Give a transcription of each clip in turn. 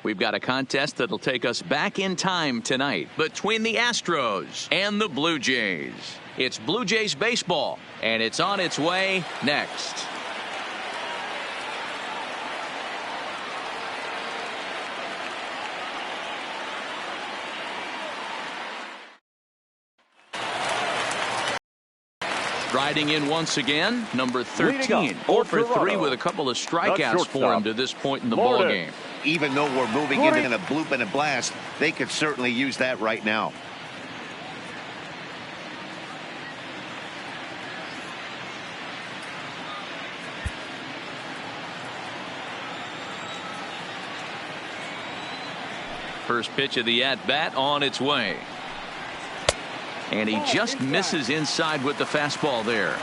We've got a contest that'll take us back in time tonight between the Astros and the Blue Jays. It's Blue Jays baseball, and it's on its way next. Striding in once again, number 13, 0 for 3 with a couple of strikeouts for him to this point in the ball game. Even though we're moving into a bloop and a blast, they could certainly use that right now. First pitch of the at-bat on its way. And he just misses inside with the fastball there.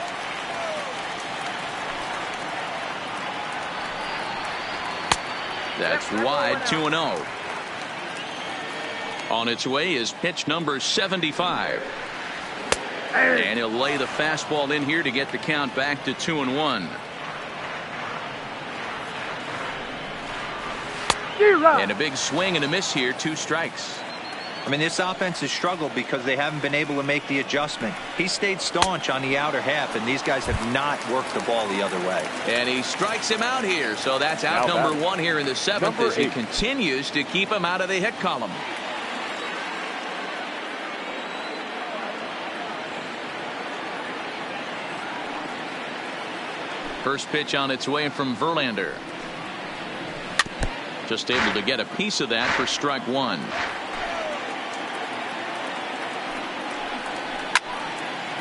That's wide, 2-0. On its way is pitch number 75. And he'll lay the fastball in here to get the count back to 2-1. And a big swing and a miss here, 2 strikes. I mean, this offense has struggled because they haven't been able to make the adjustment. He stayed staunch on the outer half, and these guys have not worked the ball the other way. And he strikes him out here, so that's out number 1 here in the 7th as he continues to keep him out of the hit column. First pitch on its way from Verlander. Just able to get a piece of that for strike 1.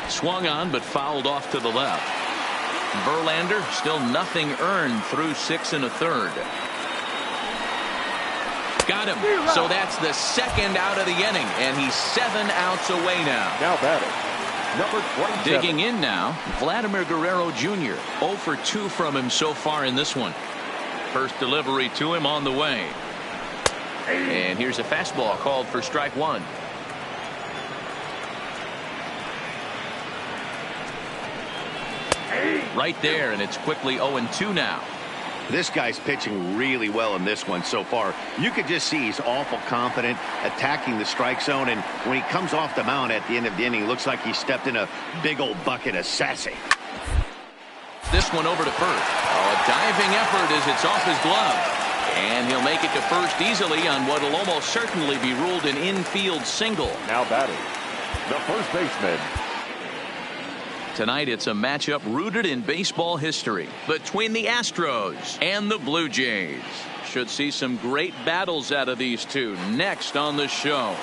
Swung on but fouled off to the left. Verlander still nothing earned through 6 1/3. Got him. So that's the second out of the inning, and he's 7 outs away now. Now batting, number 27. Digging in now, Vladimir Guerrero Jr. 0 for 2 from him so far in this one. First delivery to him on the way. And here's a fastball called for strike 1. Right there, and it's quickly 0-2 now. This guy's pitching really well in this one so far. You could just see he's awful confident attacking the strike zone, and when he comes off the mound at the end of the inning, it looks like he stepped in a big old bucket of sassy. This one over to first. Oh, a diving effort as it's off his glove. And he'll make it to first easily on what will almost certainly be ruled an infield single. Now batting, the first baseman. Tonight it's a matchup rooted in baseball history between the Astros and the Blue Jays. Should see some great battles out of these two next on the show.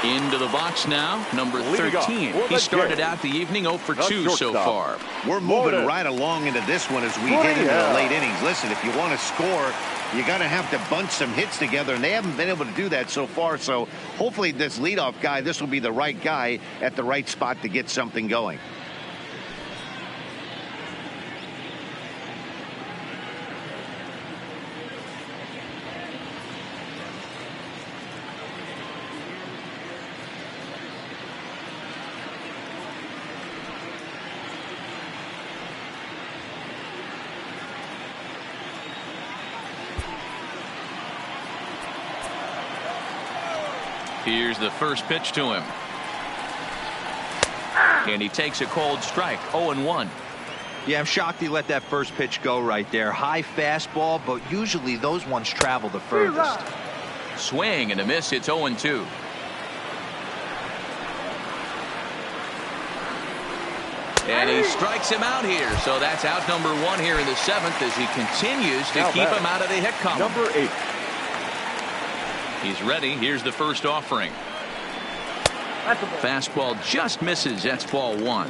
Into the box now, number 13. He started out the evening 0 for 2 so far. We're moving right along into this one as we head into the late innings. Listen, if you want to score, you got to have to bunch some hits together, and they haven't been able to do that so far. So hopefully this leadoff guy, this will be the right guy at the right spot to get something going. Here's the first pitch to him. And he takes a cold strike, 0-1. Yeah, I'm shocked he let that first pitch go right there. High fastball, but usually those ones travel the furthest. Swing and a miss, it's 0-2. And he strikes him out here, so that's out number 1 here in the 7th as he continues to keep him out of the hit column. Number 8. He's ready. Here's the first offering. Fastball just misses. That's ball 1.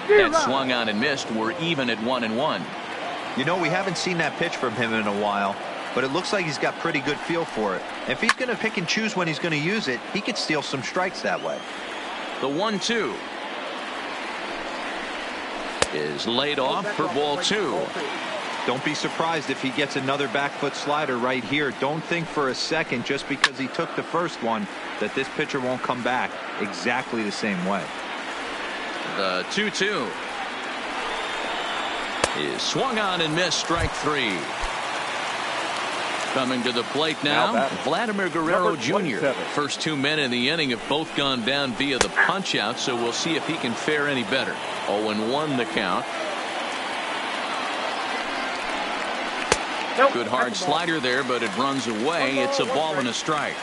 That swung on and missed. We're even at 1-1. You know, we haven't seen that pitch from him in a while, but it looks like he's got pretty good feel for it. If he's going to pick and choose when he's going to use it, he could steal some strikes that way. The 1-2 is laid off for ball 2. Don't be surprised if he gets another back foot slider right here. Don't think for a second, just because he took the first one, that this pitcher won't come back exactly the same way. The 2-2 is swung on and missed. Strike three. Coming to the plate now, Vladimir Guerrero Jr. First two men in the inning have both gone down via the punch out, so we'll see if he can fare any better. 0-1 the count. Good hard slider there, but it runs away. It's a ball and a strike.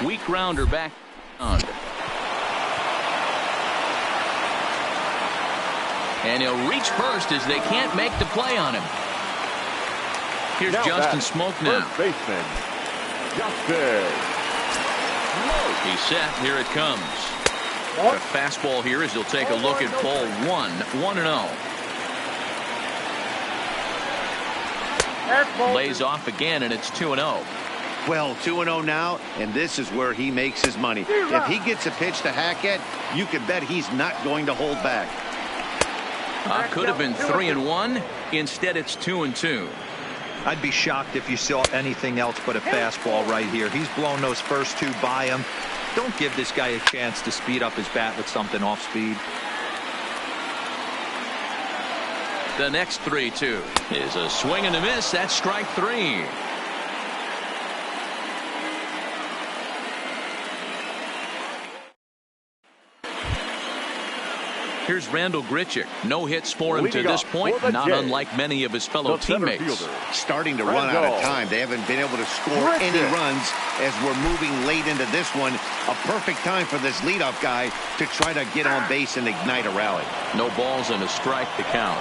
Weak grounder back on. And he'll reach first as they can't make the play on him. Here's Justin Smoke now. First baseman, Justin. He's set. Here it comes. A fastball here as he'll take a look at ball one. 1-0. Lays off again, and it's 2-0. Well, 2-0 now, and this is where he makes his money. If he gets a pitch to hack at, you can bet he's not going to hold back. Could have been 3-1. Instead, it's 2-2. I'd be shocked if you saw anything else but a fastball right here. He's blown those first two by him. Don't give this guy a chance to speed up his bat with something off speed. The next 3-2 is a swing and a miss. That's strike three. Here's Randall Grichuk. No hits for him to this point, not unlike many of his fellow teammates. Starting to run out of time. They haven't been able to score any runs as we're moving late into this one. A perfect time for this leadoff guy to try to get on base and ignite a rally. No balls and a strike to count.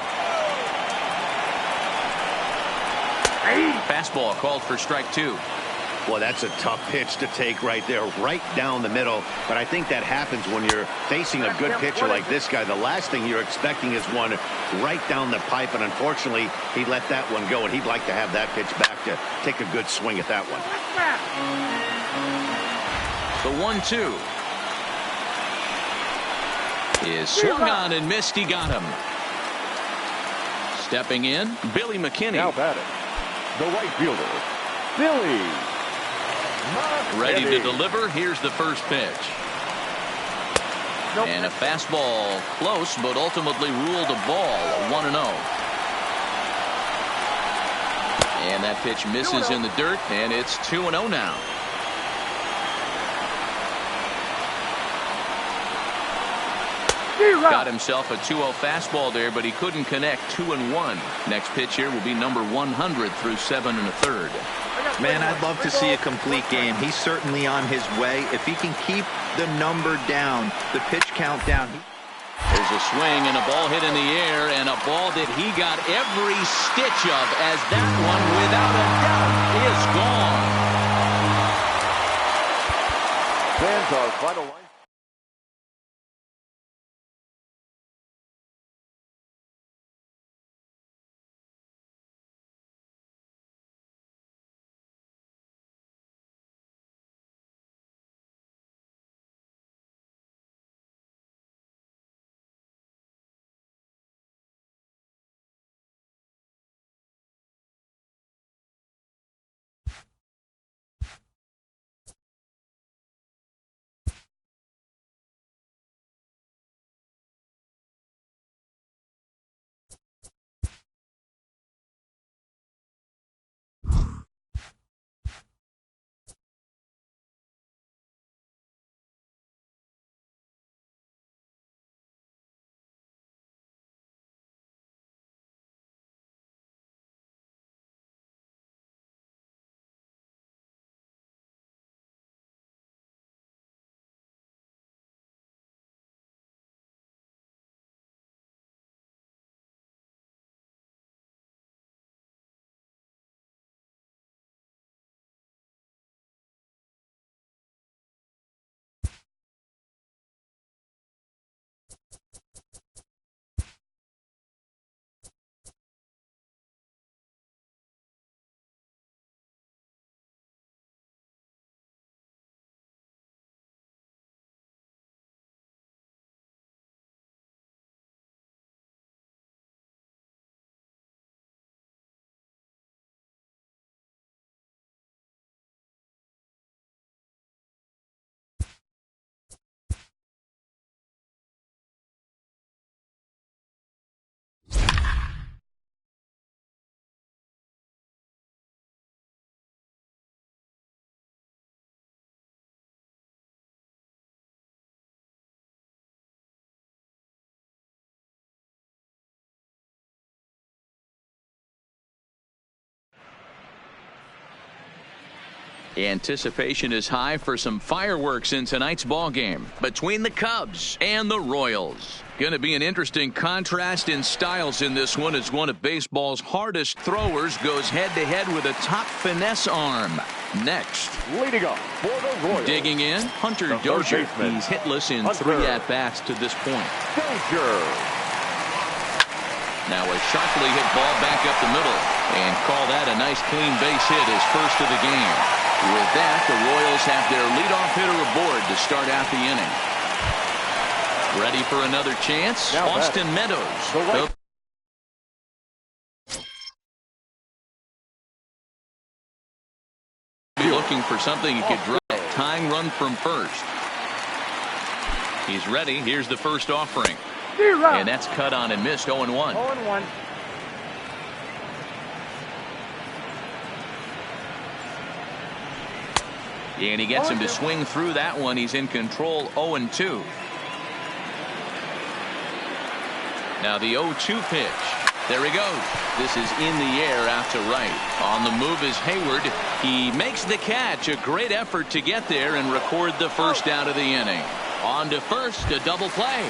Fastball called for strike two. Well, that's a tough pitch to take right there, right down the middle. But I think that happens when you're facing a good pitcher like this guy. The last thing you're expecting is one right down the pipe, and unfortunately, he let that one go, and he'd like to have that pitch back to take a good swing at that one. The 1-2 is swung on and missed. He got him. Stepping in, Billy McKinney. Now batting, the right fielder, Billy. Ready to deliver. Here's the first pitch. And a fastball close, but ultimately ruled a ball. 1-0. And that pitch misses in the dirt, and it's 2-0 now. Got himself a 2-0 fastball there, but he couldn't connect. 2-1. Next pitch here will be number 100 through 7 1/3. Man, I'd love to see a complete game. He's certainly on his way. If he can keep the number down, the pitch count down. There's a swing and a ball hit in the air, and a ball that he got every stitch of, as that one, without a doubt, is gone. Fans are final. Anticipation is high for some fireworks in tonight's ball game between the Cubs and the Royals. Going to be an interesting contrast in styles in this one as one of baseball's hardest throwers goes head-to-head with a top finesse arm. Next. Leading up for the Royals. Digging in, Hunter Dozier. He's hitless in 3 at-bats to this point. Dozier. Now a sharply hit ball back up the middle. And call that a nice clean base hit, his first of the game. With that, the Royals have their leadoff hitter aboard to start out the inning. Ready for another chance? Now Austin Meadows. Be looking for something he could drive. Tying run from first. He's ready. Here's the first offering. And that's cut on and missed. 0-1. 0-1. And he gets him to swing through that one. He's in control. 0-2. Now the 0-2 pitch. There he goes. This is in the air out to right. On the move is Hayward. He makes the catch. A great effort to get there and record the first out of the inning. On to first, a double play.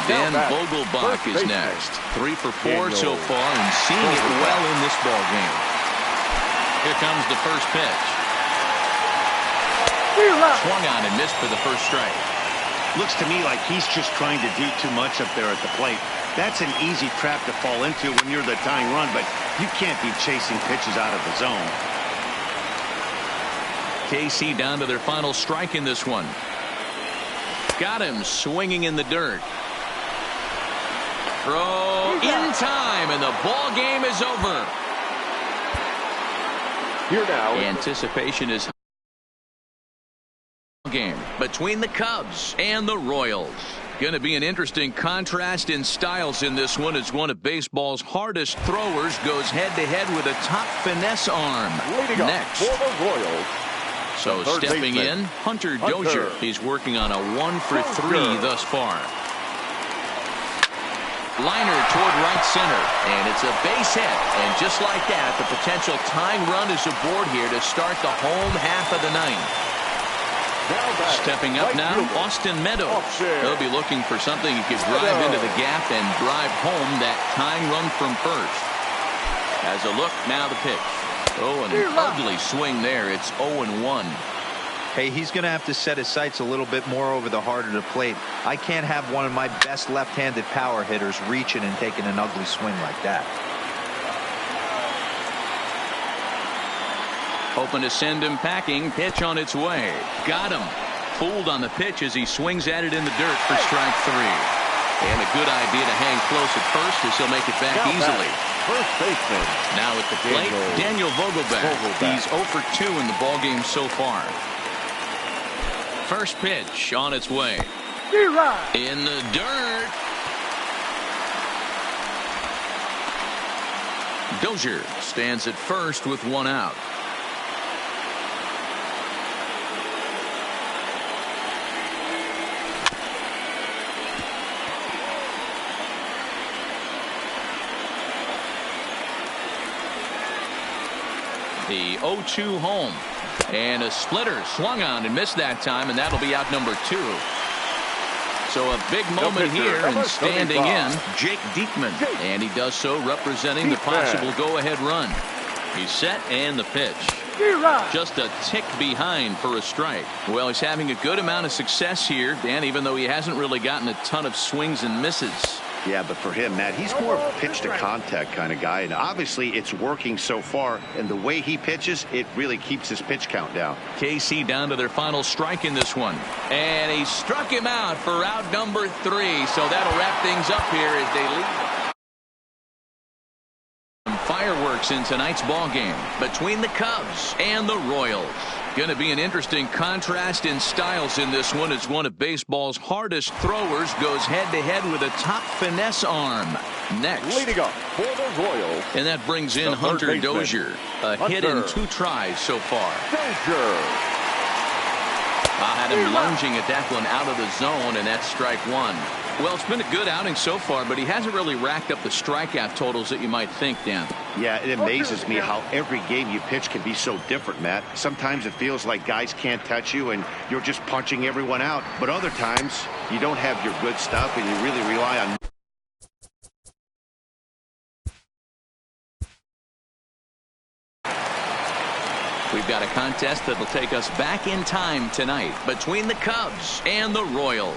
Dan Vogelbach is next. 3 for 4 so far and seeing it well in this ball game. Here comes the first pitch. Swung on and missed for the first strike. Looks to me like he's just trying to do too much up there at the plate. That's an easy trap to fall into when you're the tying run, but you can't be chasing pitches out of the zone. KC down to their final strike in this one. Got him swinging in the dirt. Throw in time, and the ball game is over. Here now. Anticipation is game between the Cubs and the Royals. Going to be an interesting contrast in styles in this one as one of baseball's hardest throwers goes head-to-head with a top finesse arm. Leading next up for the Royals. So stepping in, Hunter Dozier. He's working on a 1 for 3 thus far. Liner toward right center, and it's a base hit. And just like that, the potential tying run is aboard here to start the home half of the ninth. Stepping up now, Austin Meadows. He'll be looking for something he could drive into the gap and drive home that tying run from first. As a look, now the pitch. Oh, an ugly swing there. It's 0-1. Hey, he's going to have to set his sights a little bit more over the heart of the plate. I can't have one of my best left-handed power hitters reaching and taking an ugly swing like that. Hoping to send him packing. Pitch on its way. Got him. Fooled on the pitch as he swings at it in the dirt for strike 3. And a good idea to hang close at first as he'll make it back easily. First baseman. Now at the plate, Daniel Vogelbach. He's 0 for 2 in the ballgame so far. First pitch on its way. In the dirt. Dozier stands at first with 1 out. The 0-2 home. And a splitter swung on and missed that time, and that'll be out number 2. So a big moment here, and standing in, Jake Diekman. And he does so representing the possible go-ahead run. He's set, and the pitch. Just a tick behind for a strike. Well, he's having a good amount of success here, Dan, even though he hasn't really gotten a ton of swings and misses. Yeah, but for him, Matt, he's more of a pitch-to-contact kind of guy, and obviously it's working so far, and the way he pitches, it really keeps his pitch count down. KC down to their final strike in this one, and he struck him out for out number 3, so that'll wrap things up here as they lead. Fireworks in tonight's ball game between the Cubs and the Royals. Going to be an interesting contrast in styles in this one as one of baseball's hardest throwers goes head-to-head with a top finesse arm. Next. Leading up for the Royals. And that brings in Hunter Dozier. A hit in 2 tries so far. Dozier. I had him lunging at that one out of the zone, and that's strike one. Well, it's been a good outing so far, but he hasn't really racked up the strikeout totals that you might think, Dan. Yeah, it amazes me how every game you pitch can be so different, Matt. Sometimes it feels like guys can't touch you and you're just punching everyone out. But other times you don't have your good stuff and you really rely on... We've got a contest that'll take us back in time tonight between the Cubs and the Royals.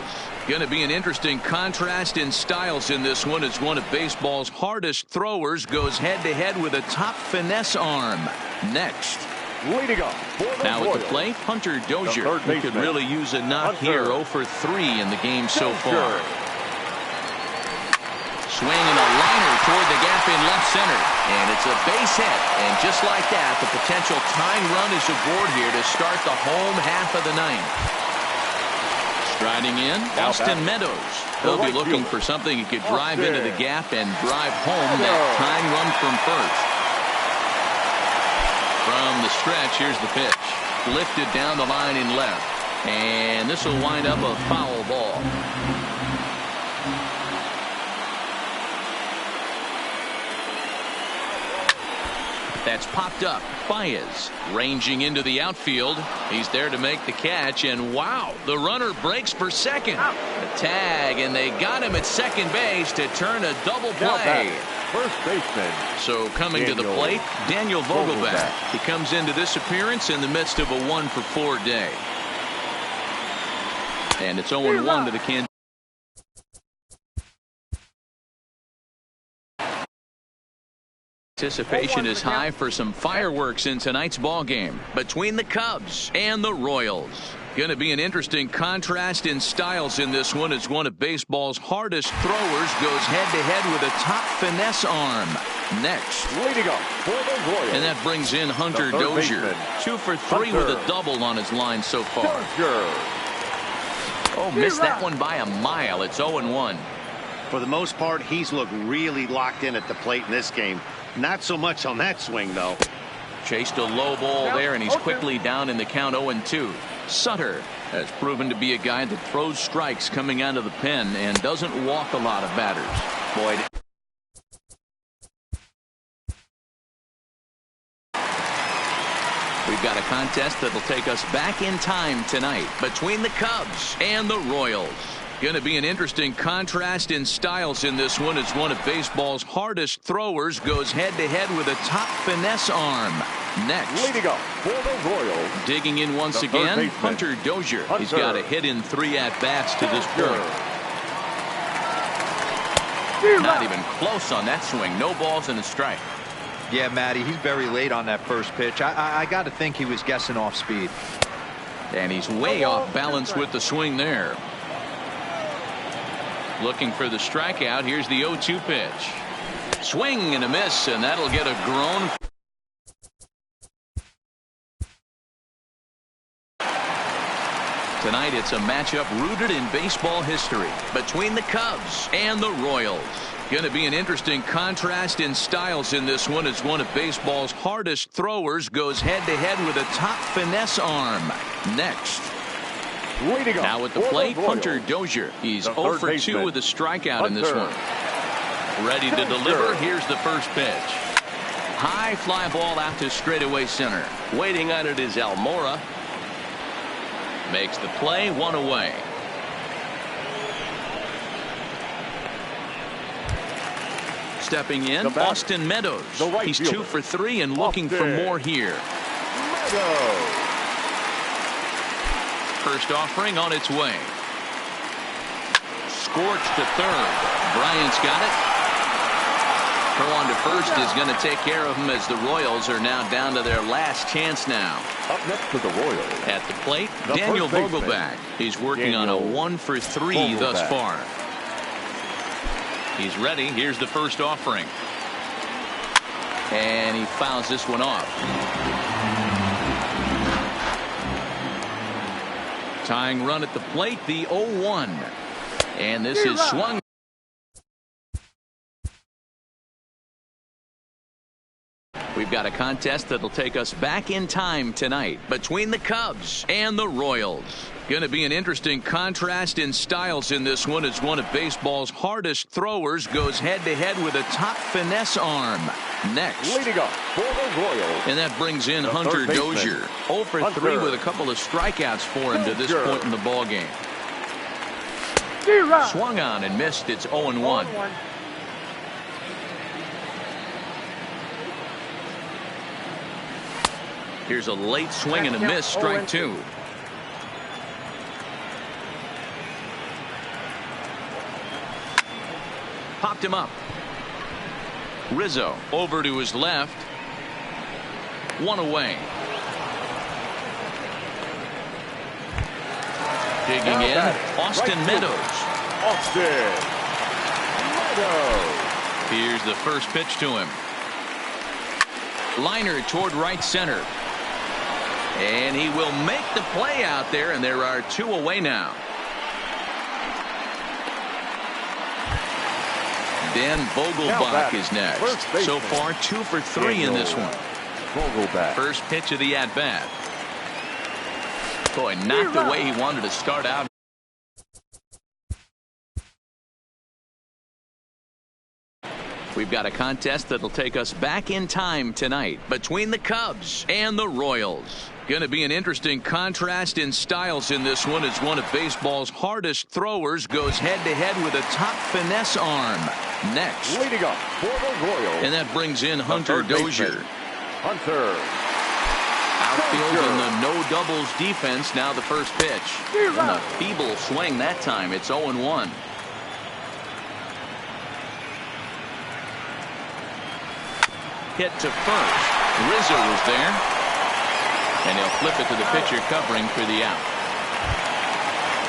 Going to be an interesting contrast in styles in this one as one of baseball's hardest throwers goes head-to-head with a top finesse arm. Next. Leading up now at the plate, Hunter Dozier, who could really use a knock here. 0 for 3 in the game so far. Swinging a liner toward the gap in left center. And it's a base hit. And just like that, the potential tying run is aboard here to start the home half of the ninth. Striding in, Austin Meadows. He'll be looking for something he could drive into the gap and drive home that tying run from first. From the stretch, here's the pitch. Lifted down the line in left. And this will wind up a foul ball. That's popped up. Baez ranging into the outfield. He's there to make the catch, and wow, the runner breaks for second. The tag, and they got him at second base to turn a double play. First baseman. So coming to the plate, Daniel Vogelbach. He comes into this appearance in the midst of a 1 for 4 day. And it's 0-1 to the Kansas. Anticipation is high for some fireworks in tonight's ball game between the Cubs and the Royals. Going to be an interesting contrast in styles in this one as one of baseball's hardest throwers goes head-to-head with a top finesse arm. Next. Leading up for the Royals. And that brings in Hunter Dozier. 2 for 3 with a double on his line so far. Oh, missed that one by a mile. It's 0-1. For the most part, he's looked really locked in at the plate in this game. Not so much on that swing, though. Chased a low ball there, and he's quickly down in the count 0-2. Sutter has proven to be a guy that throws strikes coming out of the pen and doesn't walk a lot of batters. Boyd. We've got a contest that'll take us back in time tonight between the Cubs and the Royals. Going to be an interesting contrast in styles in this one as one of baseball's hardest throwers goes head-to-head with a top finesse arm. Next. Leading up for the Royals. Digging in once again, Hunter Dozier. He's got a hit in 3 at-bats to this point. Not even close on that swing. No balls and a strike. Yeah, Matty, he's very late on that first pitch. I got to think he was guessing off speed. And he's way off balance with the swing there. Looking for the strikeout. Here's the 0-2 pitch. Swing and a miss, and that'll get a groan. Tonight it's a matchup rooted in baseball history between the Cubs and the Royals. Going to be an interesting contrast in styles in this one as one of baseball's hardest throwers goes head-to-head with a top finesse arm. Next. Now at the plate, Hunter Dozier. He's 0 for 2 with a strikeout in this one. Ready to deliver. Here's the first pitch. High fly ball out to straightaway center. Waiting on it is Almora. Makes the play, 1 away. Stepping in, Austin Meadows. He's 2 for 3 and looking for more here. First offering on its way. Scorched to third. Bryant's got it. Throw on to first is going to take care of him as the Royals are now down to their last chance now. Up next to the Royals. At the plate, Daniel Vogelbach. He's working on a 1 for 3 thus far. He's ready. Here's the first offering. And he fouls this one off. Tying run at the plate, the 0-1. And this is swung. We've got a contest that'll take us back in time tonight between the Cubs and the Royals. Going to be an interesting contrast in styles in this one as one of baseball's hardest throwers goes head-to-head with a top finesse arm. Next. Leading up for the Royals. And that brings in Hunter Dozier. 0 for 3 with a couple of strikeouts for him to this point in the ballgame. Swung on and missed. It's 0-1. Here's a late swing and a miss. Strike 2. Popped him up. Rizzo over to his left. 1 away. Digging in, Austin Meadows. Austin Meadows. Here's the first pitch to him. Liner toward right center. And he will make the play out there, and there are 2 away now. Dan Vogelbach is next. So far 2 for 3 in this one. Vogelbach. First pitch of the at-bat. Boy, not the way he wanted to start out. We've got a contest that'll take us back in time tonight between the Cubs and the Royals. Going to be an interesting contrast in styles in this one as one of baseball's hardest throwers goes head-to-head with a top finesse arm. Next. Leading up for the Royals. And that brings in Hunter Dozier. Hunter. Outfield in the no doubles defense. Now the first pitch. And a feeble swing that time. It's 0-1. Hit to first. Rizzo was there. And he'll flip it to the pitcher covering for the out.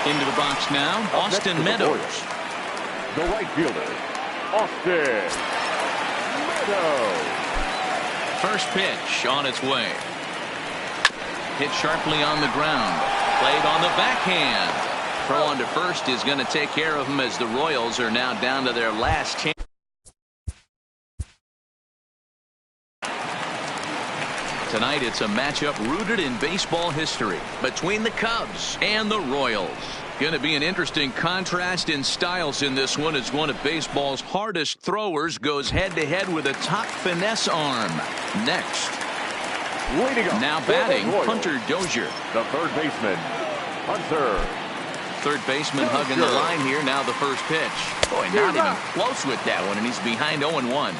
Into the box now, Austin Meadows. The right fielder, Austin Meadows. First pitch on its way. Hit sharply on the ground. Played on the backhand. Throw on to first is going to take care of him as the Royals are now down to their last chance. Tonight it's a matchup rooted in baseball history between the Cubs and the Royals. Going to be an interesting contrast in styles in this one as one of baseball's hardest throwers goes head-to-head with a top finesse arm. Next. Now batting, Hunter Dozier. The third baseman, Hunter. Third baseman hugging the line here. Now the first pitch. Boy, not even close with that one, and he's behind 0-1.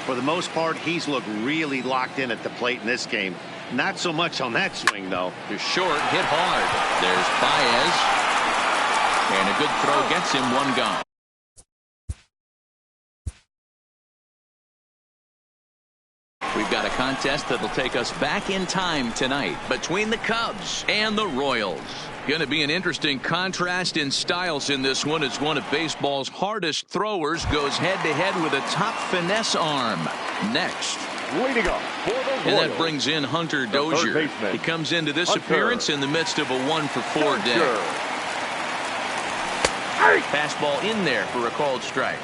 For the most part, he's looked really locked in at the plate in this game. Not so much on that swing, though. Just short, hit hard. There's Baez. And a good throw gets him 1 gone. We've got a contest that'll take us back in time tonight between the Cubs and the Royals. Going to be an interesting contrast in styles in this one as one of baseball's hardest throwers goes head-to-head with a top finesse arm. Next. Leading up for the Royals. And that brings in Hunter Dozier. He comes into this appearance in the midst of a 1-for-4 day. Fastball in there for a called strike.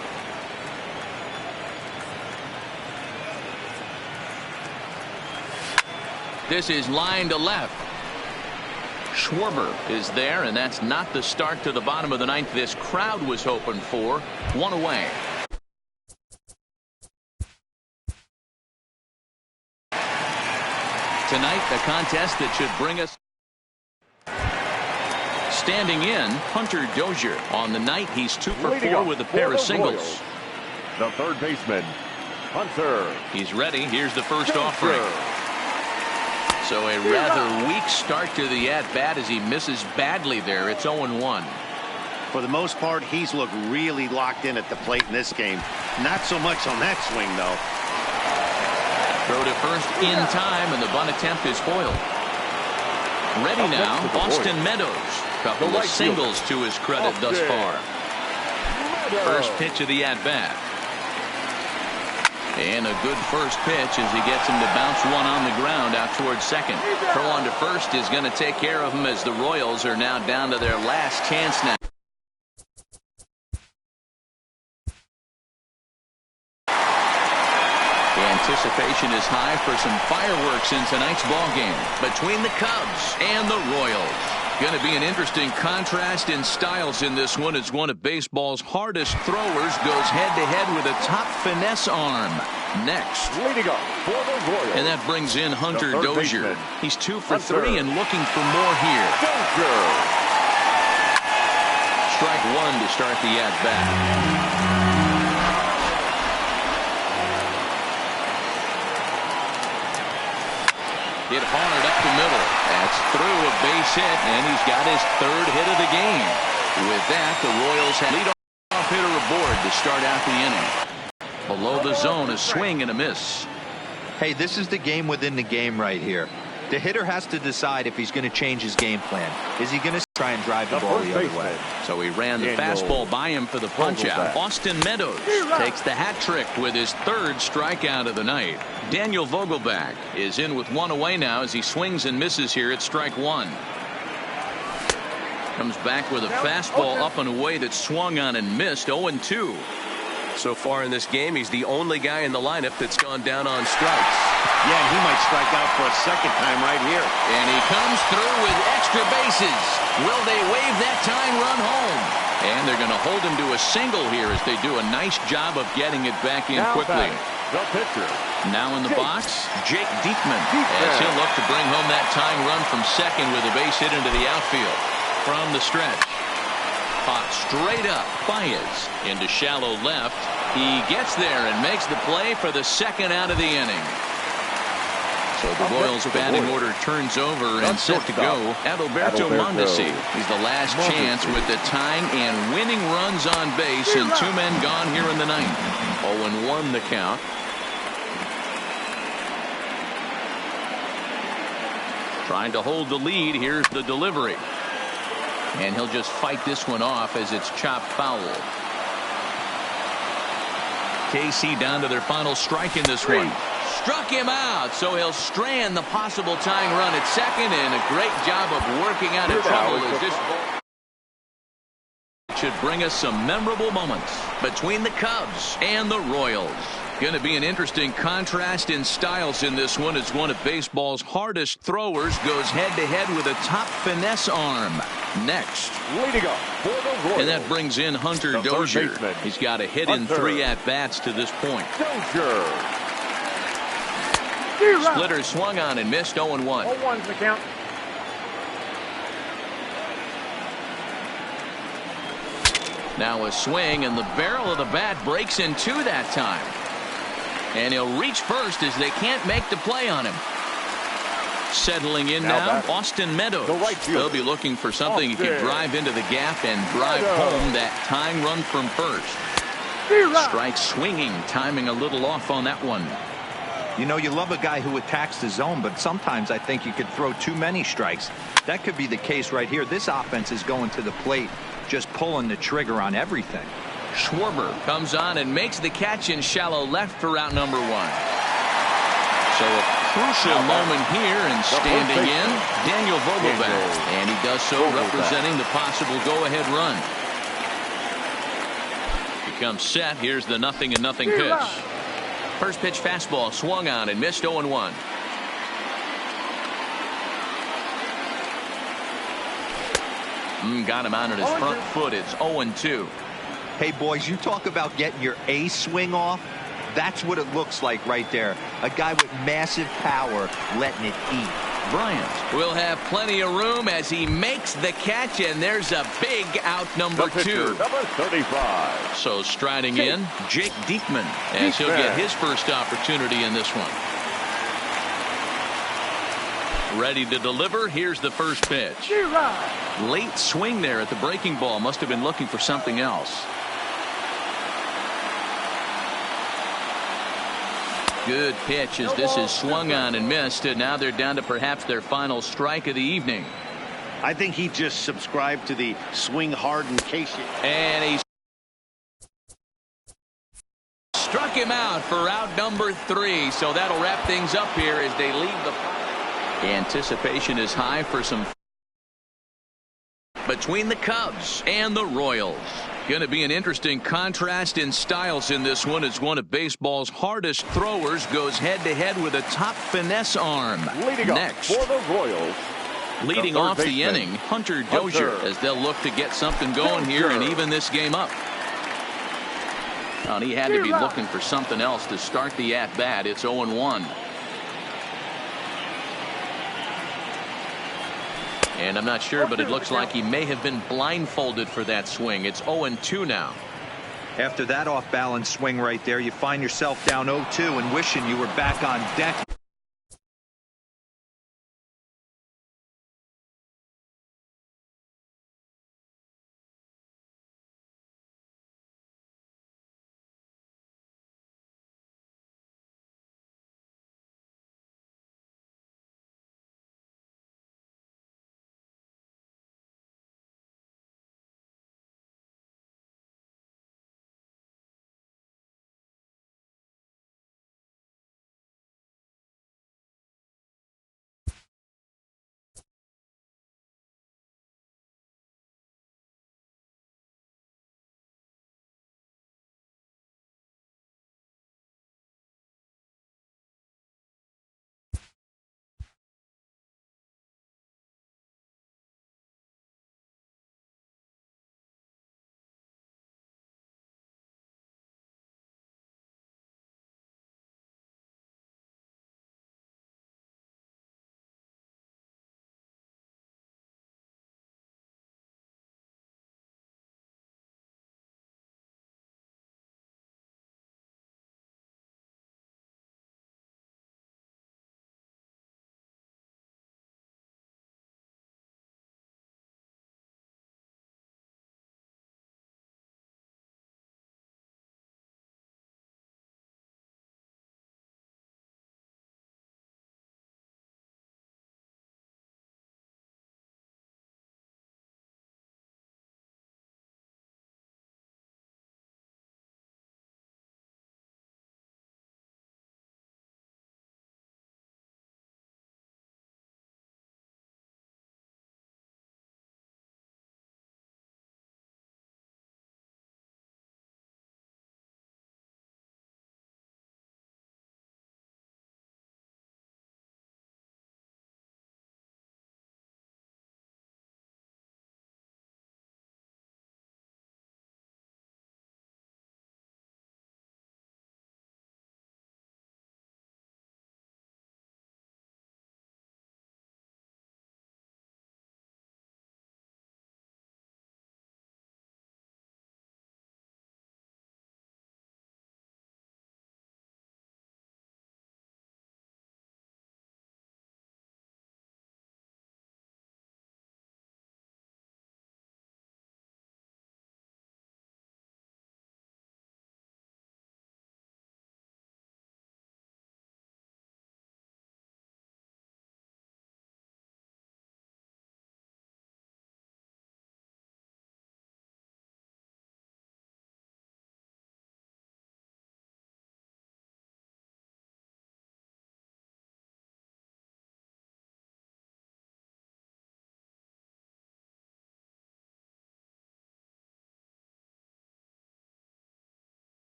This is line to left. Schwarber is there, and that's not the start to the bottom of the ninth this crowd was hoping for. 1 away. Tonight, the contest that should bring us. Standing in, Hunter Dozier. On the night, he's 2 for 4 with a pair of singles. The third baseman, Hunter. He's ready. Here's the first offering. So a rather weak start to the at-bat as he misses badly there. It's 0-1. For the most part, he's looked really locked in at the plate in this game. Not so much on that swing, though. Throw to first in time, and the bunt attempt is foiled. Ready now, Austin Meadows. Couple of singles to his credit thus far. First pitch of the at-bat. And a good first pitch as he gets him to bounce one on the ground out towards second. Throw on to first is going to take care of him as the Royals are now down to their last chance now. The anticipation is high for some fireworks in tonight's ball game between the Cubs and the Royals. Going to be an interesting contrast in styles in this one as one of baseball's hardest throwers goes head-to-head with a top finesse arm. Next. Leading up for the Royals. And that brings in Hunter third Dozier. baseman. He's 2 for Hunter. 3 and looking for more here. Dozier. Strike 1 to start the at-bat. Hit hard up the middle. That's through a base hit, and he's got his 3rd hit of the game. With that, the Royals have leadoff hitter aboard to start out the inning. Below the zone, a swing and a miss. Hey, this is the game within the game right here. The hitter has to decide if he's going to change his game plan. Is he going to try and drive the ball the other way? So he ran the Daniel fastball by him for the punch-out. Austin Meadows takes the hat trick with his 3rd strikeout of the night. Daniel Vogelback is in with 1 away now as he swings and misses here at strike 1. Comes back with a fastball up and away that swung on and missed. 0-2. So far in this game, he's the only guy in the lineup that's gone down on strikes. Yeah, he might strike out for a 2nd time right here. And he comes through with extra bases. Will they wave that tying run home? And they're going to hold him to a single here as they do a nice job of getting it back in Now quickly. The pitcher. Now in the box, Jake Diekman. As he'll look to bring home that tying run from second with a base hit into the outfield. From the stretch. Hot straight up. Baez into shallow left. He gets there and makes the play for the 2nd out of the inning. So the Royals batting order turns over and set to go. Adalberto Mondesi. He's the last chance with the tying and winning runs on base and 2 men gone here in the 9th. 0-1 the count. Trying to hold the lead. Here's the delivery. And he'll just fight this one off as it's chopped foul. KC down to their final strike in this one. Struck him out, so he'll strand the possible tying run at second, and a great job of working out of trouble as this should bring us some memorable moments between the Cubs and the Royals. Going to be an interesting contrast in styles in this one as one of baseball's hardest throwers goes head-to-head with a top finesse arm. Next. Leading up for the Royals. And that brings in Hunter Dozier. He's got a hit in 3 at-bats to this point. Dozier. Splitter swung on and missed. 0-1. 0-1's the count. Now a swing, and the barrel of the bat breaks in 2 that time. And he'll reach first as they can't make the play on him. Settling in now, Austin Meadows. They'll be looking for something he can drive into the gap and drive home that tying run from first. Strike swinging, timing a little off on that one. You know, you love a guy who attacks the zone, but sometimes I think you could throw too many strikes. That could be the case right here. This offense is going to the plate, just pulling the trigger on everything. Schwarber comes on and makes the catch in shallow left for out number 1. So a crucial moment here, and standing in, Daniel Vogelback. And he does so representing the possible go-ahead run. He comes set. Here's the 0-0 pitch. First pitch fastball swung on and missed. 0-1. Got him out on his front foot. It's 0-2. Hey, boys, you talk about getting your A swing off. That's what it looks like right there. A guy with massive power letting it eat. Bryant will have plenty of room as he makes the catch, and there's a big out number 2. Number 35. So striding in, Jake Diekman, as he'll get his first opportunity in this one. Ready to deliver. Here's the first pitch. Late swing there at the breaking ball. Must have been looking for something else. Good pitch as this is swung on and missed, and now they're down to perhaps their final strike of the evening. I think he just subscribed to the swing hard in case you... And he struck him out for out number 3, so that'll wrap things up here as they leave the... Anticipation is high for some between the Cubs and the Royals. Going to be an interesting contrast in styles in this one as one of baseball's hardest throwers goes head-to-head with a top finesse arm. Leading Next. up for the Royals. Leading off the inning, Hunter Dozier, as they'll look to get something going here and even this game up. And he had to be looking for something else to start the at-bat. It's 0-1. And I'm not sure, but it looks like he may have been blindfolded for that swing. It's 0-2 now. After that off-balance swing right there, you find yourself down 0-2 and wishing you were back on deck.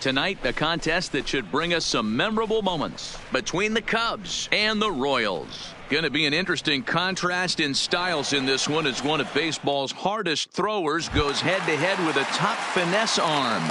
Tonight, a contest that should bring us some memorable moments between the Cubs and the Royals. Going to be an interesting contrast in styles in this one as one of baseball's hardest throwers goes head-to-head with a top finesse arm.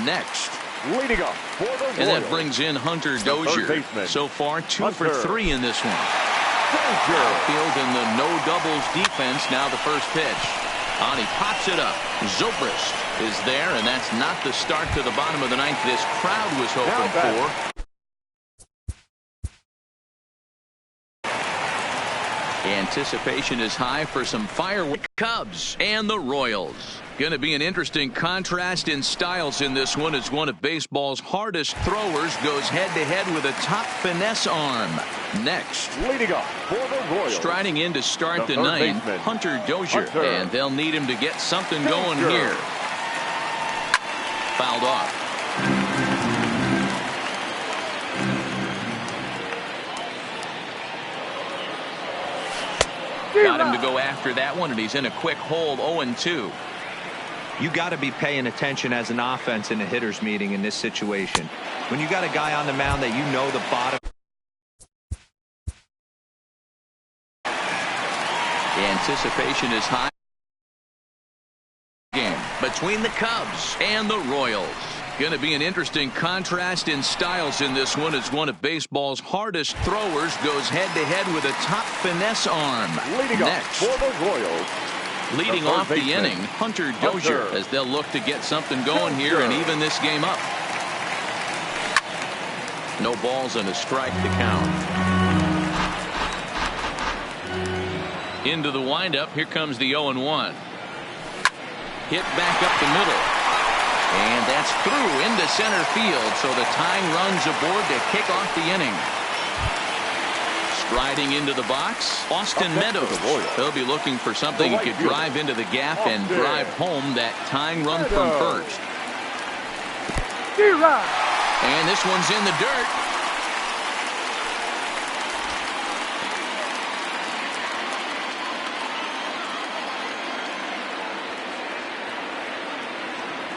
Next. Leading up for the Royals. And that brings in Hunter Dozier. So far, 2 for 3 in this one. Outfield in the no doubles defense. Now the first pitch. On, he pops it up. Zobrist is there, and that's not the start to the bottom of the ninth this crowd was hoping for. Anticipation is high for some fireworks. Cubs and the Royals. Going to be an interesting contrast in styles in this one as one of baseball's hardest throwers goes head-to-head with a top finesse arm. Next. Leading up for the Royals. Striding in to start the ninth, Hunter Dozier. And they'll need him to get something going here. Fouled off. Got him to go after that one, and he's in a quick hole, 0-2. You got to be paying attention as an offense in a hitter's meeting in this situation. When you got a guy on the mound that you know the bottom. The anticipation is high. Game between the Cubs and the Royals. Going to be an interesting contrast in styles in this one as one of baseball's hardest throwers goes head-to-head with a top finesse arm. Leading Next. up for the Royals. Leading off the inning, Hunter Dozier, as they'll look to get something going here and even this game up. No balls and a strike to count. Into the windup, here comes the 0-1. Hit back up the middle. And that's through into center field, so the tying run's aboard to kick off the inning. Striding into the box, Austin Meadows. They'll be looking for something he could drive into the gap and drive home that tying run from first. And this one's in the dirt.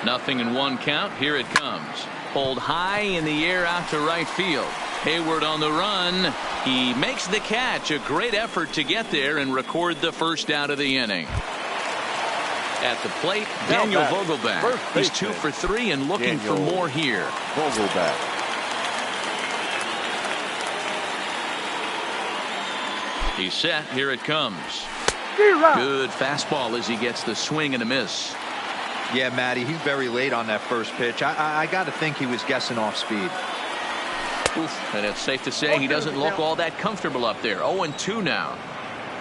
Nothing in one count. Here it comes. Pulled high in the air out to right field. Hayward on the run. He makes the catch. A great effort to get there and record the first out of the inning. At the plate, Daniel Vogelback. He's 2 for 3 and looking for more here. Vogelback. He's set. Here it comes. Good fastball as he gets the swing and a miss. Yeah, Matty, he's very late on that first pitch. I got to think he was guessing off speed. Oof, and it's safe to say he doesn't look all that comfortable up there. 0-2 now.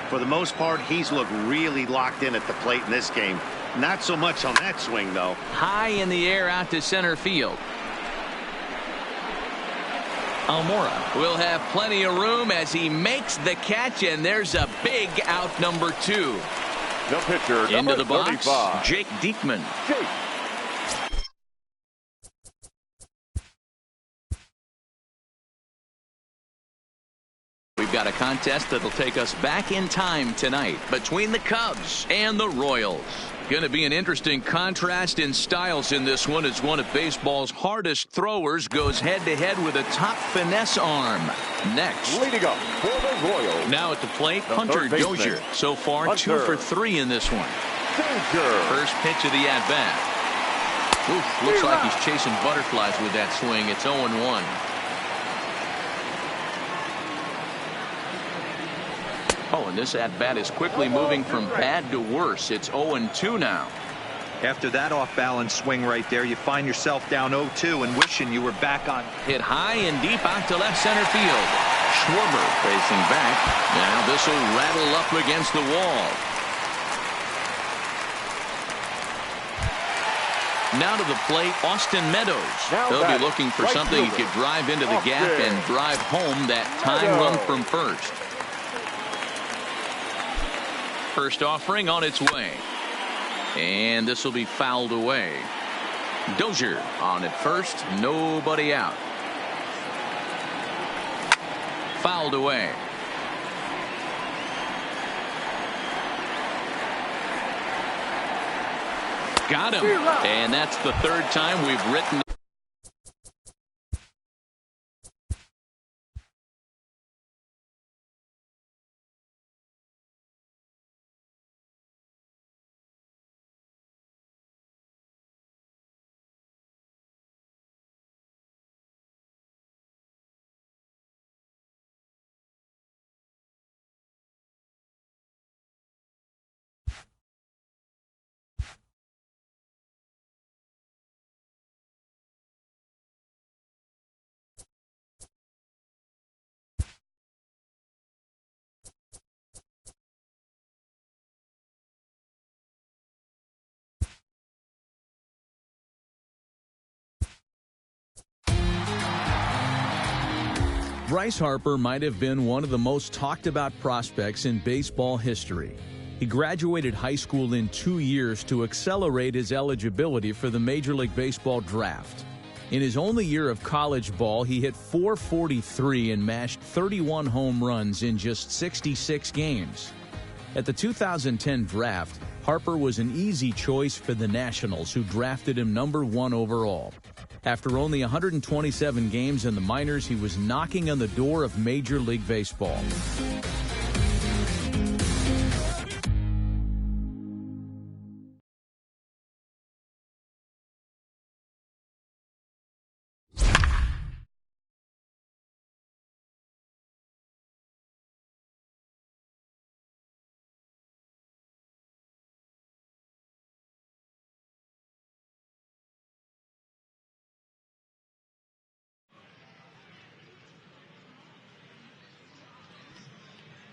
For the most part, he's looked really locked in at the plate in this game. Not so much on that swing, though. High in the air out to center field. Almora will have plenty of room as he makes the catch, and there's a big out, number 2. The pitcher, into the box, 35. Jake Diekman. We've got a contest that'll take us back in time tonight between the Cubs and the Royals. Going to be an interesting contrast in styles in this one as one of baseball's hardest throwers goes head-to-head with a top finesse arm. Next. Leading up for the Royals. Now at the plate, Hunter Dozier. So far, 2 for 3 in this one. First pitch of the at-bat. Looks like he's chasing butterflies with that swing. It's 0-1. Oh, and this at-bat is quickly moving from bad to worse. It's 0-2 now. After that off-balance swing right there, you find yourself down 0-2 and wishing you were back on. Hit high and deep out to left center field. Schwarber facing back. Now this will rattle up against the wall. Now to the plate, Austin Meadows. They'll be looking for something he could drive into the gap and drive home that tying run from first. First offering on its way. And this will be fouled away. Dozier on at first. Nobody out. Fouled away. Got him. And that's the third time we've written Bryce Harper might have been one of the most talked about prospects in baseball history. He graduated high school in 2 years to accelerate his eligibility for the Major League Baseball draft. In his only year of college ball, he hit .443 and mashed 31 home runs in just 66 games. At the 2010 draft, Harper was an easy choice for the Nationals, who drafted him #1 overall. After only 127 games in the minors, he was knocking on the door of Major League Baseball.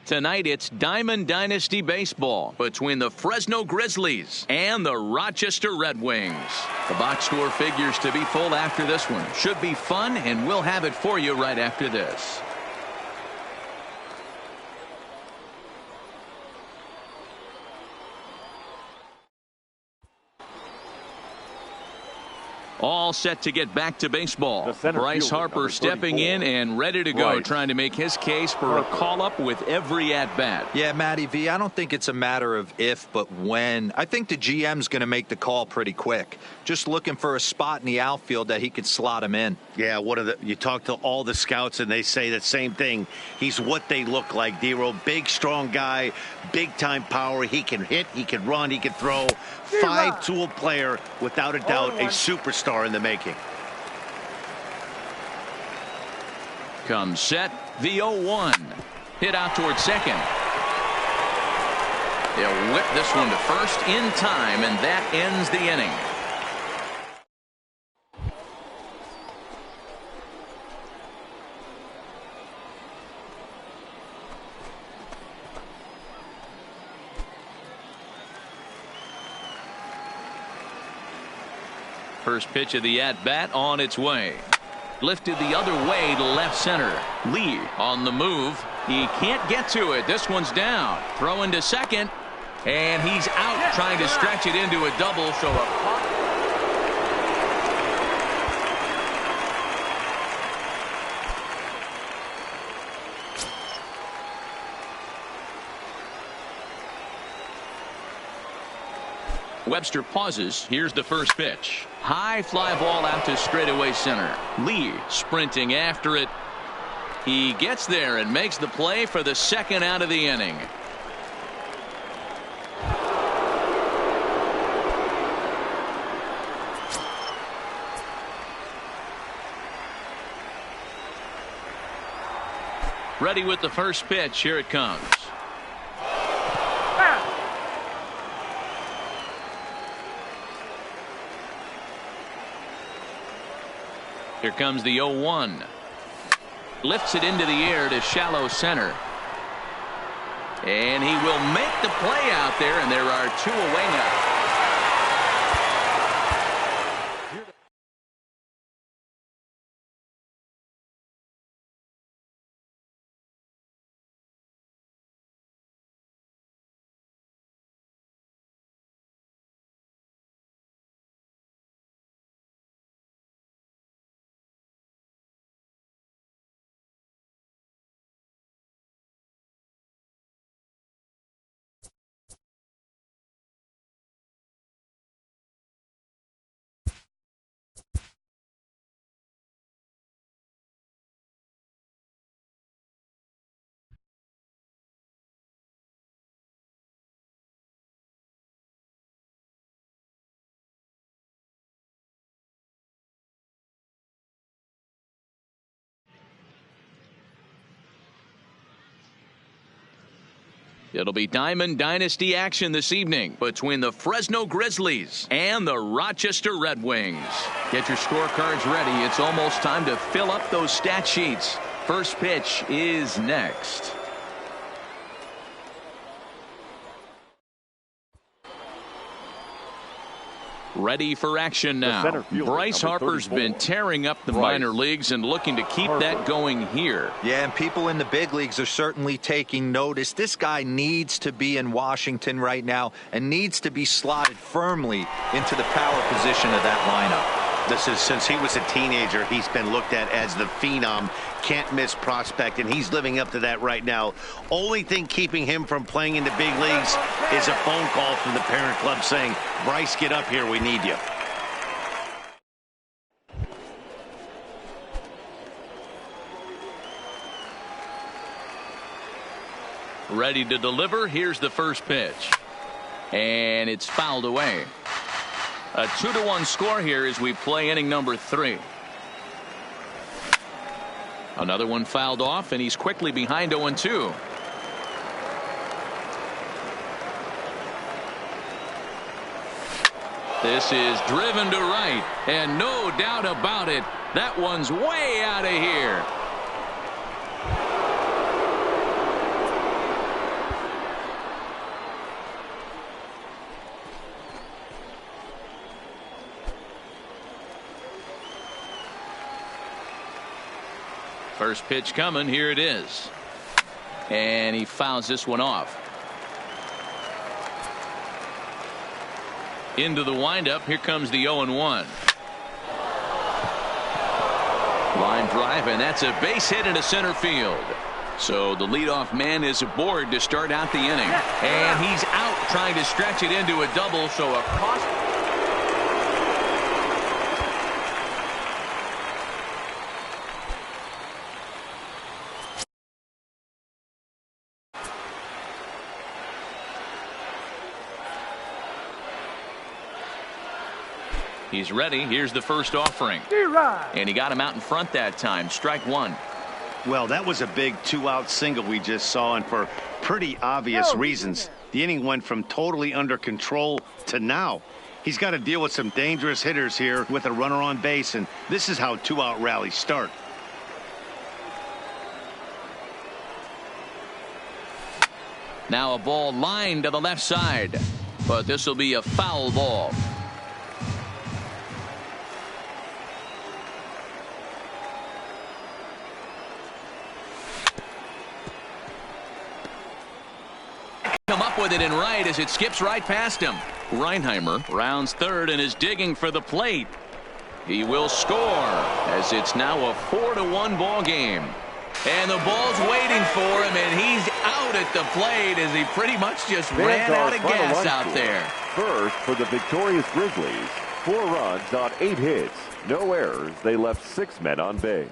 Tonight, it's Diamond Dynasty Baseball between the Fresno Grizzlies and the Rochester Red Wings. The box score figures to be full after this one. Should be fun, and we'll have it for you right after this. All set to get back to baseball. Bryce Harper stepping in and ready to go, trying to make his case for a call-up with every at-bat. Yeah, Matty V, I don't think it's a matter of if, but when. I think the GM's going to make the call pretty quick. Just looking for a spot in the outfield that he could slot him in. Yeah, you talk to all the scouts, and they say the same thing. He's what they look like, D-Roll. Big, strong guy, big-time power. He can hit, he can run, he can throw. Five-tool player, without a doubt, a superstar in the making. Comes set, the 0-1. Hit out towards second. They'll whip this one to first in time, and that ends the inning. First pitch of the at-bat on its way. Lifted the other way to left center. Lee on the move. He can't get to it. This one's down. Throwing to second. And he's out, trying to stretch it into a double. So a Webster pauses. Here's the first pitch. High fly ball out to straightaway center. Lee sprinting after it. He gets there and makes the play for the second out of the inning. Ready with the first pitch. Here it comes. Here comes the 0-1. Lifts it into the air to shallow center. And he will make the play out there, and there are two away now. It'll be Diamond Dynasty action this evening between the Fresno Grizzlies and the Rochester Red Wings. Get your scorecards ready. It's almost time to fill up those stat sheets. First pitch is next. Ready for action now. Bryce Harper's been tearing up the minor leagues and looking to keep that going here. Yeah, and people in the big leagues are certainly taking notice. This guy needs to be in Washington right now and needs to be slotted firmly into the power position of that lineup. This is since he was a teenager, he's been looked at as the phenom, can't miss prospect, and he's living up to that right now. Only thing keeping him from playing in the big leagues is a phone call from the parent club saying, Bryce, get up here, we need you. Ready to deliver. Here's the first pitch. And it's fouled away. A 2-1 score here as we play inning number 3. Another one fouled off, and he's quickly behind 0-2. This is driven to right, and no doubt about it, that one's way out of here. First pitch coming. Here it is. And he fouls this one off. Into the windup. Here comes the 0-1. Line drive, and that's a base hit into center field. So the leadoff man is aboard to start out the inning. And he's out trying to stretch it into a double. So a cost. He's ready. Here's the first offering. And he got him out in front that time. Strike one. Well, that was a big 2-out single we just saw, and for pretty obvious reasons. The inning went from totally under control to now. He's got to deal with some dangerous hitters here with a runner on base, and this is how 2-out rallies start. Now a ball lined to the left side, but this will be a foul ball. Come up with it in right as it skips right past him. Reinheimer rounds third and is digging for the plate. He will score as it's now a 4-1 ball game. And the ball's waiting for him, and he's out at the plate as he pretty much just ran out of gas out there. First for the victorious Grizzlies. 4 runs on 8 hits. No errors. They left 6 men on base.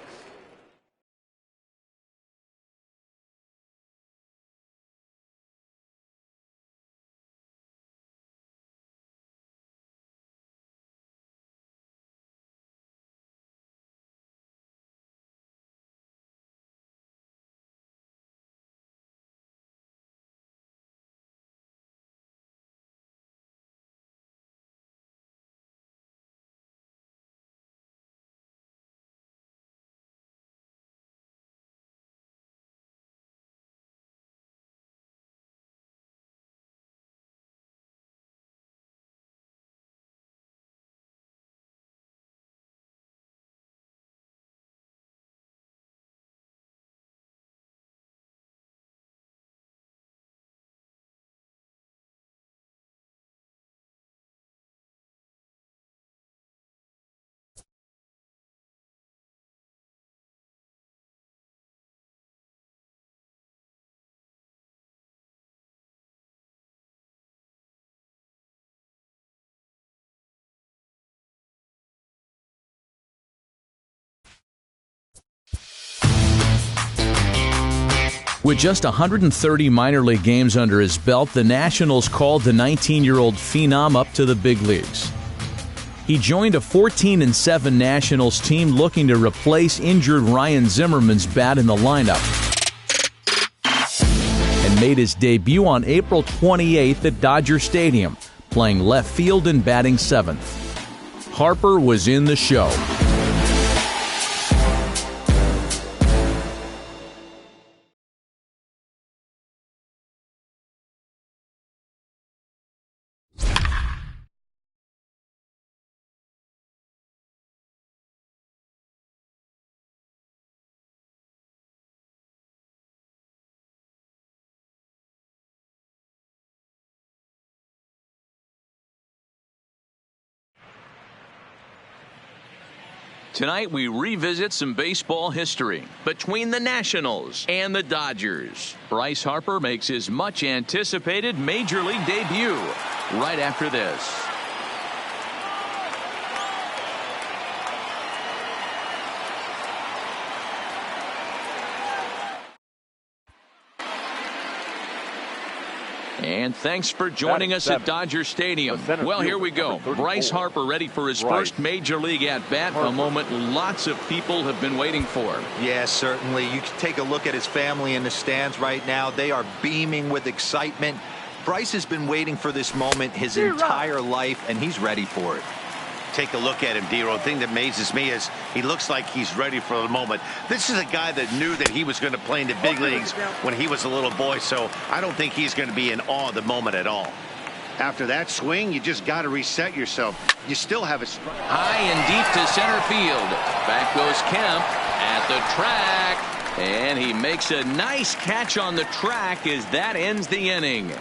With just 130 minor league games under his belt, the Nationals called the 19-year-old phenom up to the big leagues. He joined a 14-7 Nationals team looking to replace injured Ryan Zimmerman's bat in the lineup, and made his debut on April 28th at Dodger Stadium, playing left field and batting 7th. Harper was in the show. Tonight we revisit some baseball history between the Nationals and the Dodgers. Bryce Harper makes his much anticipated Major League debut right after this. And thanks for joining us at Dodger Stadium. Well, here we go. Bryce Harper ready for his first Major League at-bat, a moment lots of people have been waiting for. Yes, certainly. You can take a look at his family in the stands right now. They are beaming with excitement. Bryce has been waiting for this moment his entire life, and he's ready for it. Take a look at him, Dero. The thing that amazes me is he looks like he's ready for the moment. This is a guy that knew that he was going to play in the big leagues when he was a little boy, so I don't think he's going to be in awe of the moment at all. After that swing, you just got to reset yourself. You still have a strike. High and deep to center field. Back goes Kemp at the track, and he makes a nice catch on the track as that ends the inning.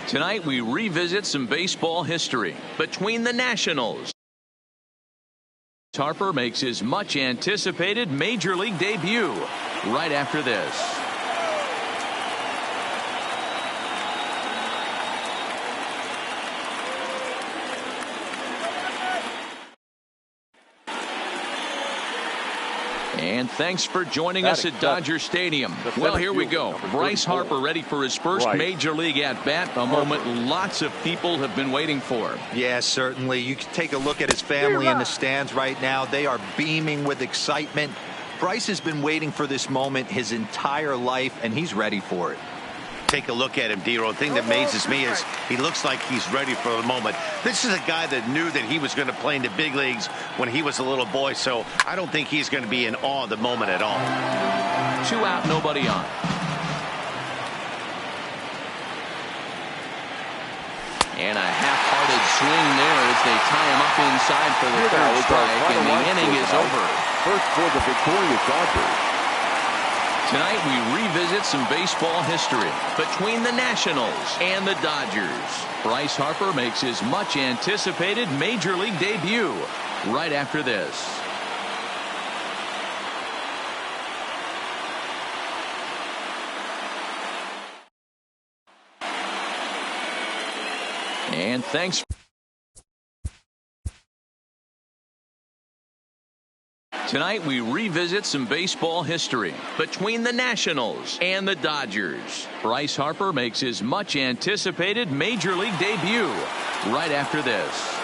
Tonight we revisit some baseball history between the Nationals. Harper makes his much anticipated Major League debut right after this. And thanks for joining us at Dodger Stadium. Well, here we go. Bryce Harper ready for his first Major League at-bat, a moment lots of people have been waiting for. Yes, certainly. You can take a look at his family in the stands right now. They are beaming with excitement. Bryce has been waiting for this moment his entire life, and he's ready for it. Take a look at him, Dero. The thing that amazes me is he looks like he's ready for the moment. This is a guy that knew that he was going to play in the big leagues when he was a little boy, so I don't think he's going to be in awe of the moment at all. 2 out, nobody on. And a half-hearted swing there as they tie him up inside for the third strike, and the inning is over. First for the victorious Dodgers. Tonight we revisit some baseball history between the Nationals and the Dodgers. Bryce Harper makes his much anticipated Major League debut right after this. And thanks. Tonight we revisit some baseball history between the Nationals and the Dodgers. Bryce Harper makes his much anticipated Major League debut right after this.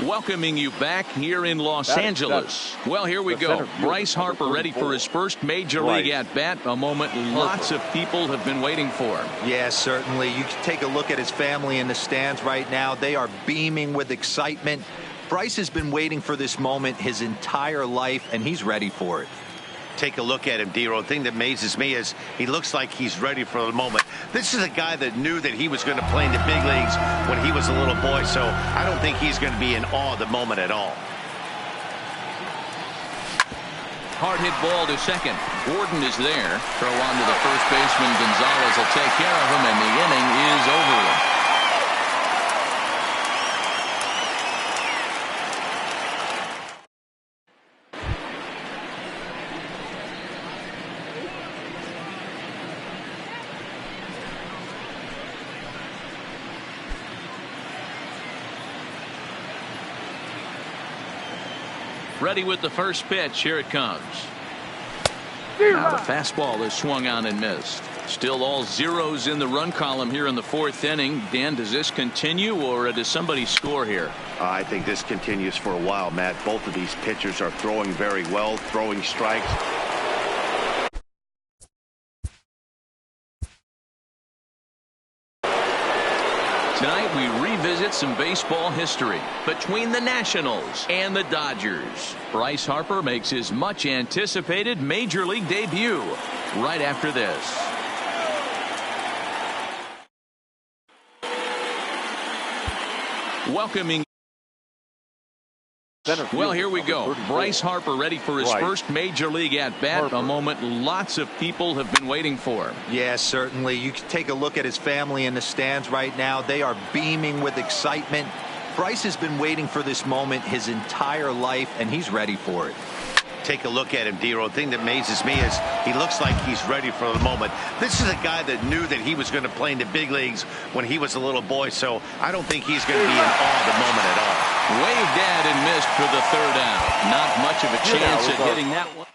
Welcoming you back here in Los Angeles. Well, here we go. Bryce Harper ready for his first Major League at-bat, a moment lots of people have been waiting for. Yes, certainly. You can take a look at his family in the stands right now. They are beaming with excitement. Bryce has been waiting for this moment his entire life, and he's ready for it. Take a look at him, Dero. The thing that amazes me is he looks like he's ready for the moment. This is a guy that knew that he was going to play in the big leagues when he was a little boy, so I don't think he's going to be in awe of the moment at all. Hard hit ball to second. Gordon is there. Throw on to the first baseman. Gonzalez will take care of him, and the inning is over. Ready with the first pitch. Here it comes. Now the fastball is swung on and missed. Still all zeros in the run column here in the fourth inning. Dan, does this continue, or does somebody score here? I think this continues for a while, Matt. Both of these pitchers are throwing very well, throwing strikes. Tonight we revisit some baseball history between the Nationals and the Dodgers. Bryce Harper makes his much anticipated Major League debut right after this. welcoming. Well, here we go. Bryce Harper ready for his first major league at bat. A moment lots of people have been waiting for. Yeah, certainly. You can take a look at his family in the stands right now. They are beaming with excitement. Bryce has been waiting for this moment his entire life, and he's ready for it. Take a look at him, Dero. The thing that amazes me is he looks like he's ready for the moment. This is a guy that knew that he was going to play in the big leagues when he was a little boy, so I don't think he's going to be in awe of the moment at all. Waved at and missed for the third out. Not much of a chance at hitting that one.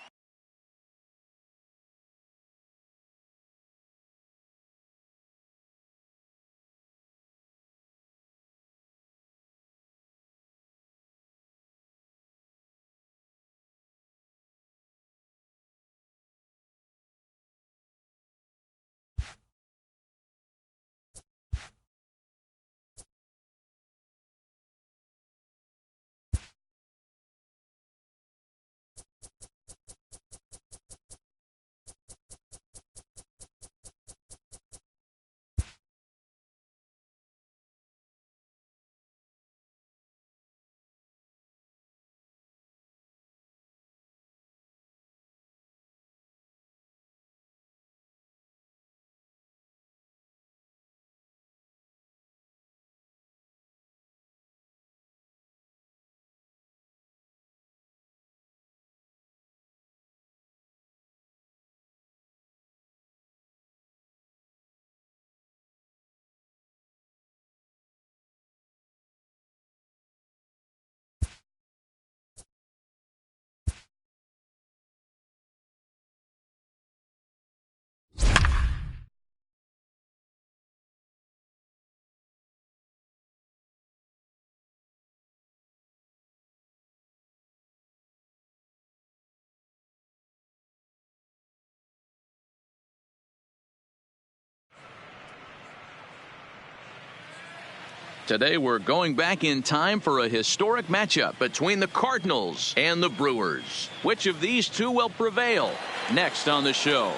Today we're going back in time for a historic matchup between the Cardinals and the Brewers. Which of these two will prevail? Next on the show.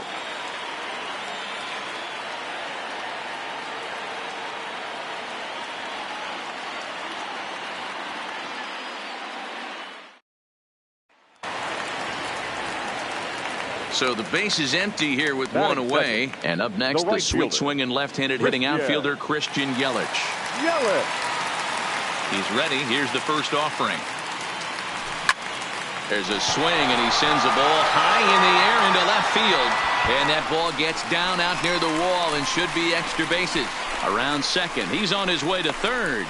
So the base is empty here with one away. And up next, the sweet swinging left-handed hitting outfielder Christian Yelich. He's ready. Here's the first offering. There's a swing, and he sends a ball high in the air into left field. And that ball gets down out near the wall and should be extra bases. Around second. He's on his way to third.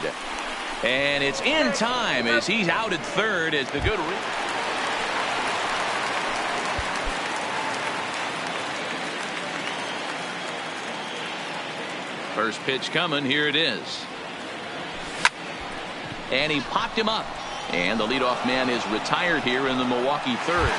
And it's in time as he's out at third as the good. First pitch coming. Here it is. And he popped him up. And the leadoff man is retired here in the Milwaukee third.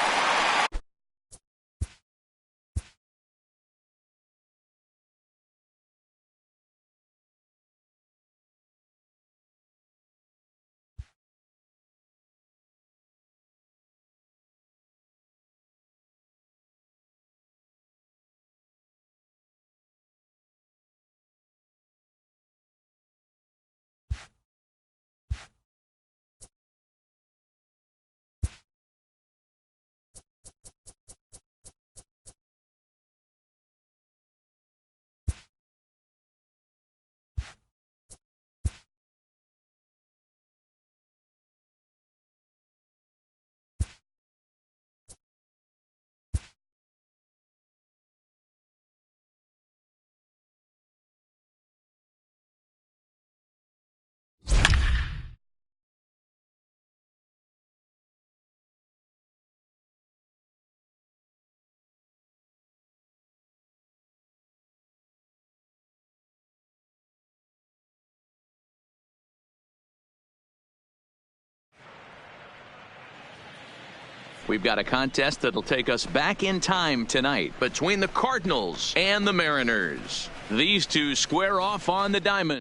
We've got a contest that'll take us back in time tonight between the Cardinals and the Mariners. These two square off on the diamond.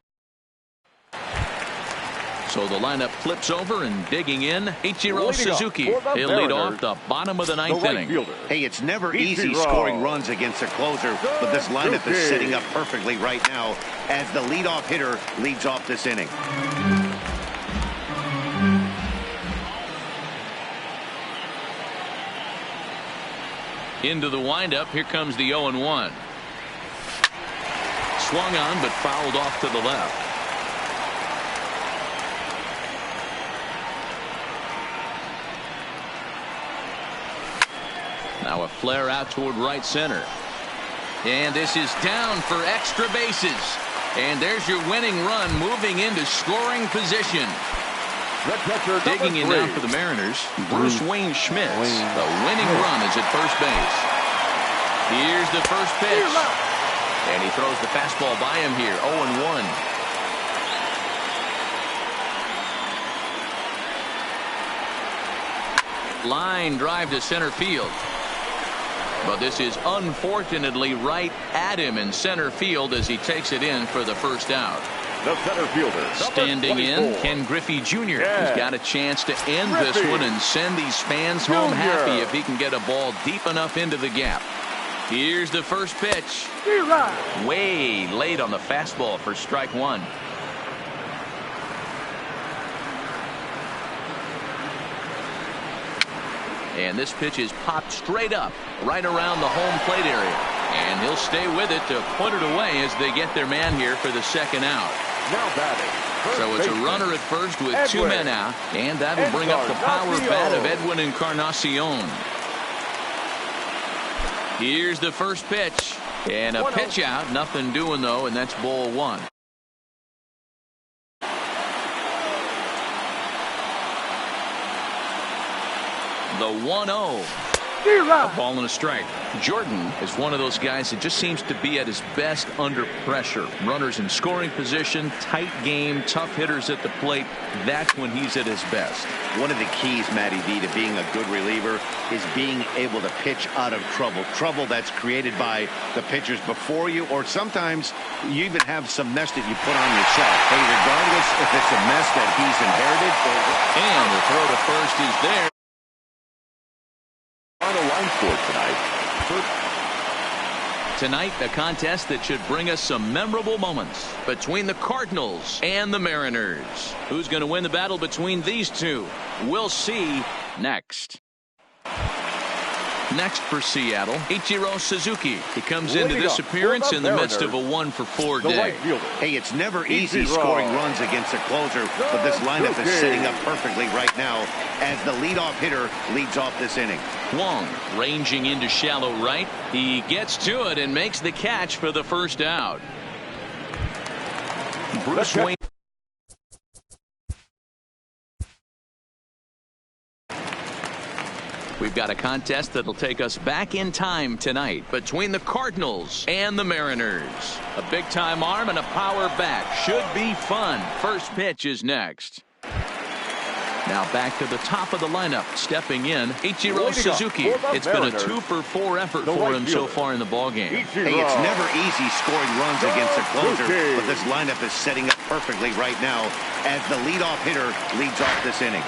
So the lineup flips over and digging in. Ichiro Suzuki. He'll lead off the bottom of the ninth inning. Hey, it's never easy scoring runs against a closer, but this lineup is setting up perfectly right now as the leadoff hitter leads off this inning. Into the windup. Here comes the 0-1. Swung on but fouled off to the left. Now a flare out toward right center. And this is down for extra bases. And there's your winning run moving into scoring position. Digging in now for the Mariners, Bruce Wayne Schmidt. The winning run is at first base. Here's the first pitch. And he throws the fastball by him here. 0-1. Line drive to center field. But this is unfortunately right at him in center field as he takes it in for the first out. The center fielder, standing in, Ken Griffey Jr. He's got a chance to end this one and send these fans home happy if he can get a ball deep enough into the gap. Here's the first pitch. Way late on the fastball for strike one. And this pitch is popped straight up right around the home plate area. And he'll stay with it to put it away as they get their man here for the second out. Now batting. So it's a runner at first with two men out. And that'll bring up the power bat of Edwin Encarnacion. Here's the first pitch. And a pitch out. Nothing doing, though, and that's ball one. The 1-0. A ball and a strike. Jordan is one of those guys that just seems to be at his best under pressure. Runners in scoring position, tight game, tough hitters at the plate. That's when he's at his best. One of the keys, Matty V, to being a good reliever is being able to pitch out of trouble. Trouble that's created by the pitchers before you, or sometimes you even have some mess that you put on yourself. Hey, regardless if it's a mess that he's inherited. And the throw to first is there. Final line score tonight. Tonight, a contest that should bring us some memorable moments between the Cardinals and the Mariners. Who's going to win the battle between these two? We'll see next. Next for Seattle, Ichiro Suzuki. He comes into this appearance in the midst of a 1-for-4 day. Hey, it's never easy scoring runs against a closer, but this lineup is setting up perfectly right now as the leadoff hitter leads off this inning. Wong ranging into shallow right. He gets to it and makes the catch for the first out. Bruce Wayne. We've got a contest that'll take us back in time tonight between the Cardinals and the Mariners. A big-time arm and a power bat. Should be fun. First pitch is next. Now back to the top of the lineup. Stepping in, Ichiro Suzuki. It's been a 2-for-4 effort for him so far in the ballgame. Hey, it's never easy scoring runs against a closer, but this lineup is setting up perfectly right now as the leadoff hitter leads off this inning.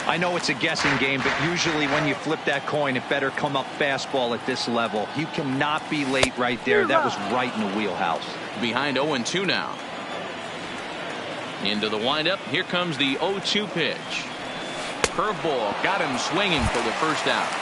I know it's a guessing game, but usually when you flip that coin, it better come up fastball at this level. You cannot be late right there. That was right in the wheelhouse. Behind 0-2 now. Into the windup. Here comes the 0-2 pitch. Curveball got him swinging for the first out.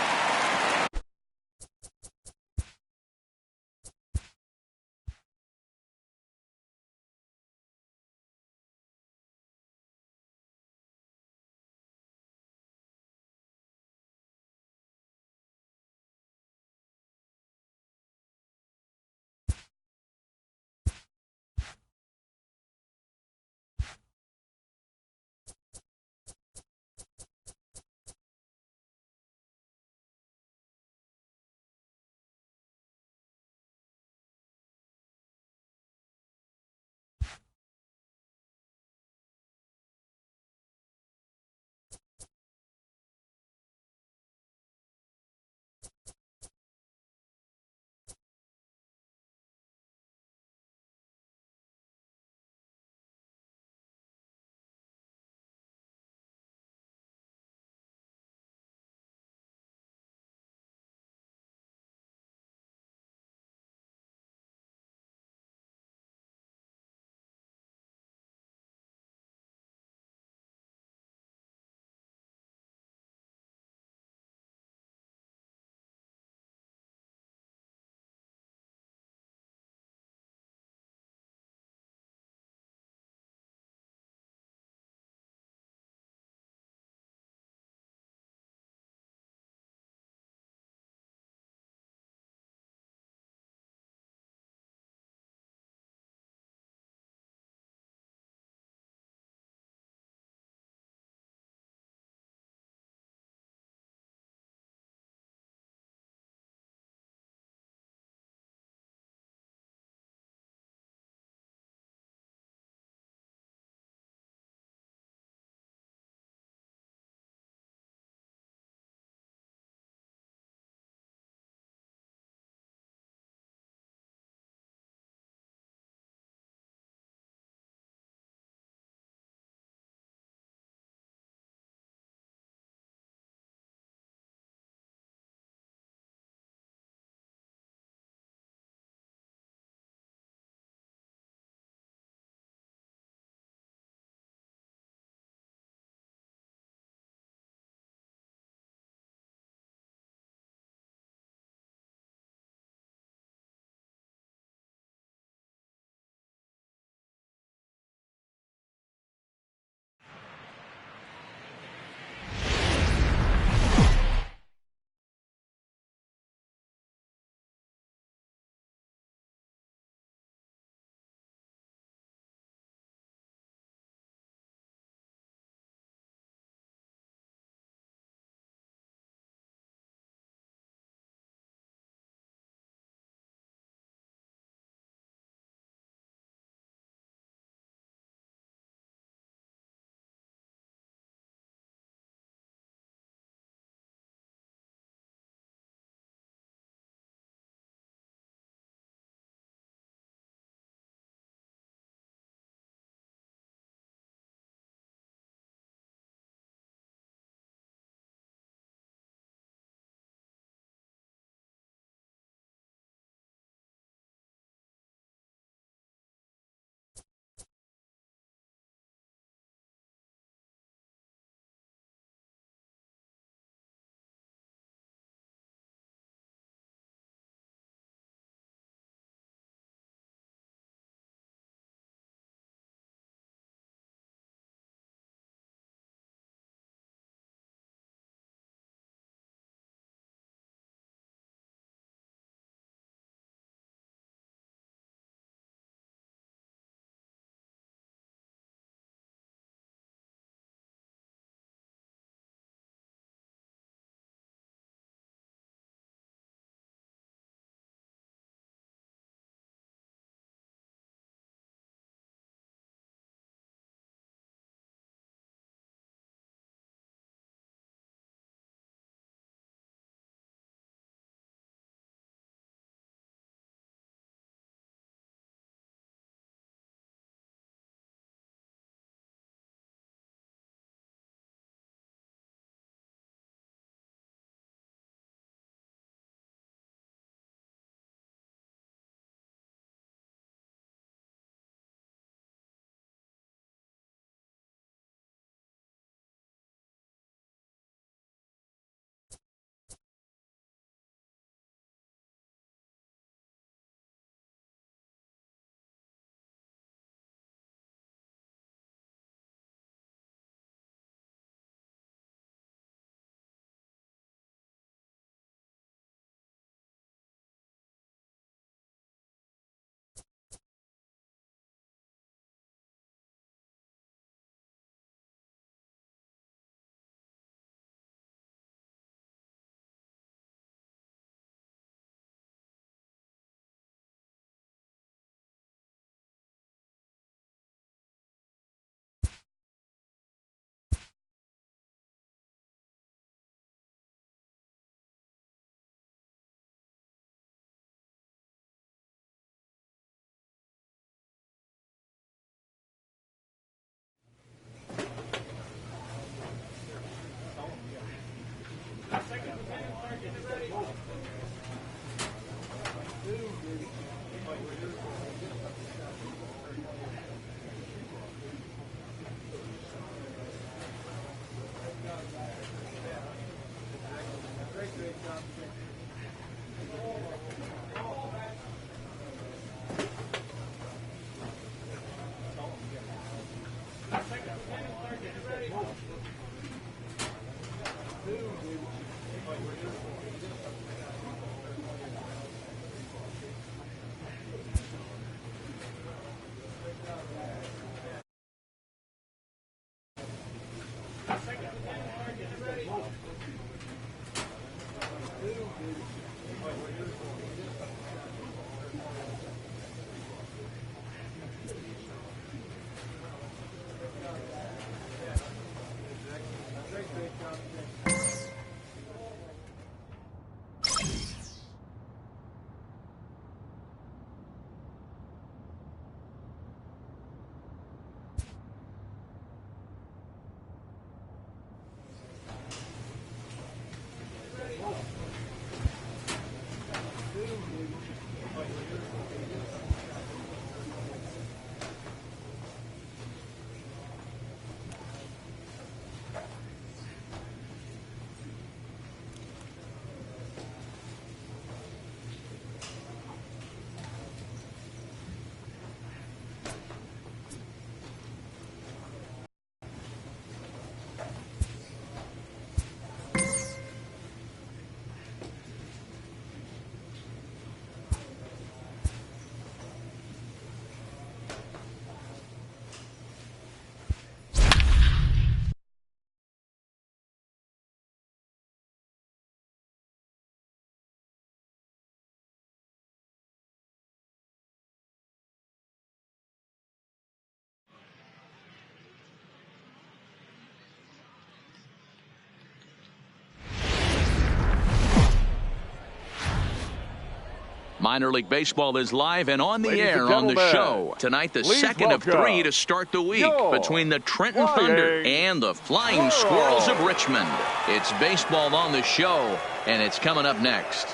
Minor League Baseball is live and on the Ladies air and on the gentlemen, show. Tonight, the please second of welcome 3 to start the week your between the Trenton Flying Thunder and the Flying Squirrels of Richmond. It's baseball on the show, and it's coming up next.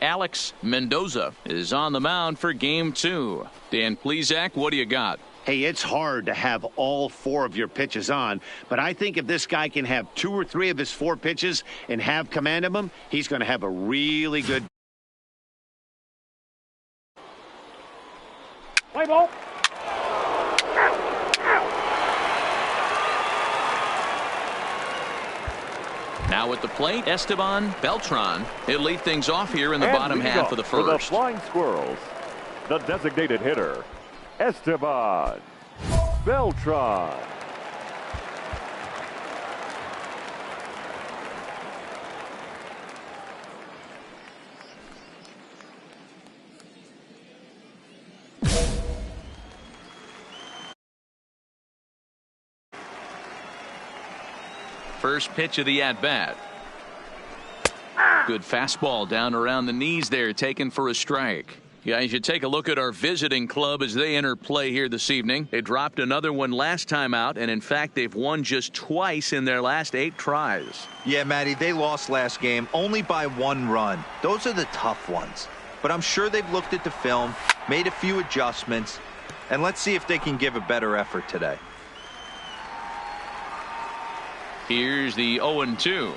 Alex Mendoza is on the mound for Game 2. Dan Plesac, what do you got? Hey, it's hard to have all 4 of your pitches on, but I think if this guy can have 2 or 3 of his 4 pitches and have command of them, he's going to have a really good. Play ball. Now at the plate, Esteban Beltran. He'll lead things off here in the And bottom leading half off of the for the first. Flying Squirrels, the designated hitter, Esteban Beltran. First pitch of the at-bat. Good fastball down around the knees there, taken for a strike. Guys, you take a look at our visiting club as they enter play here this evening. They dropped another one last time out, and in fact, they've won just twice in their last 8 tries. Yeah, Matty, they lost last game only by 1 run. Those are the tough ones. But I'm sure they've looked at the film, made a few adjustments, and let's see if they can give a better effort today. Here's the 0-2.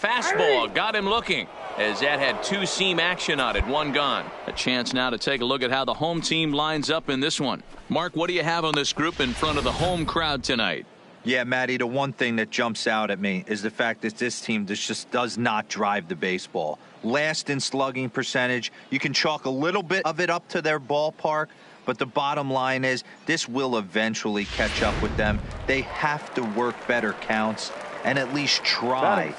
Fastball got him looking, as that had 2-seam action on it, 1 gone. A chance now to take a look at how the home team lines up in this one. Mark, what do you have on this group in front of the home crowd tonight? Yeah, Matty, the one thing that jumps out at me is the fact that this team just does not drive the baseball. Last in slugging percentage. You can chalk a little bit of it up to their ballpark, but the bottom line is this will eventually catch up with them. They have to work better counts and at least try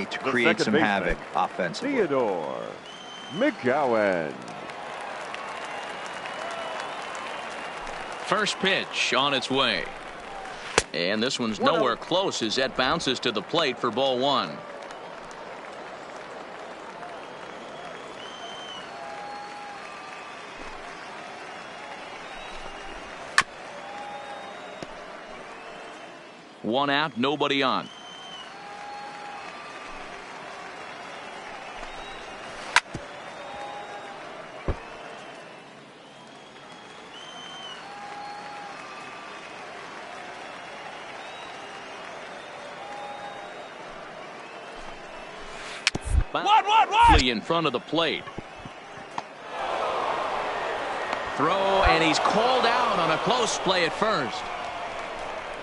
to create some havoc offensively. Theodore McGowan. First pitch on its way. And this one's nowhere close as that bounces to the plate for ball 1. One out, nobody on. What? In front of the plate. throw, and he's called out on a close play at first.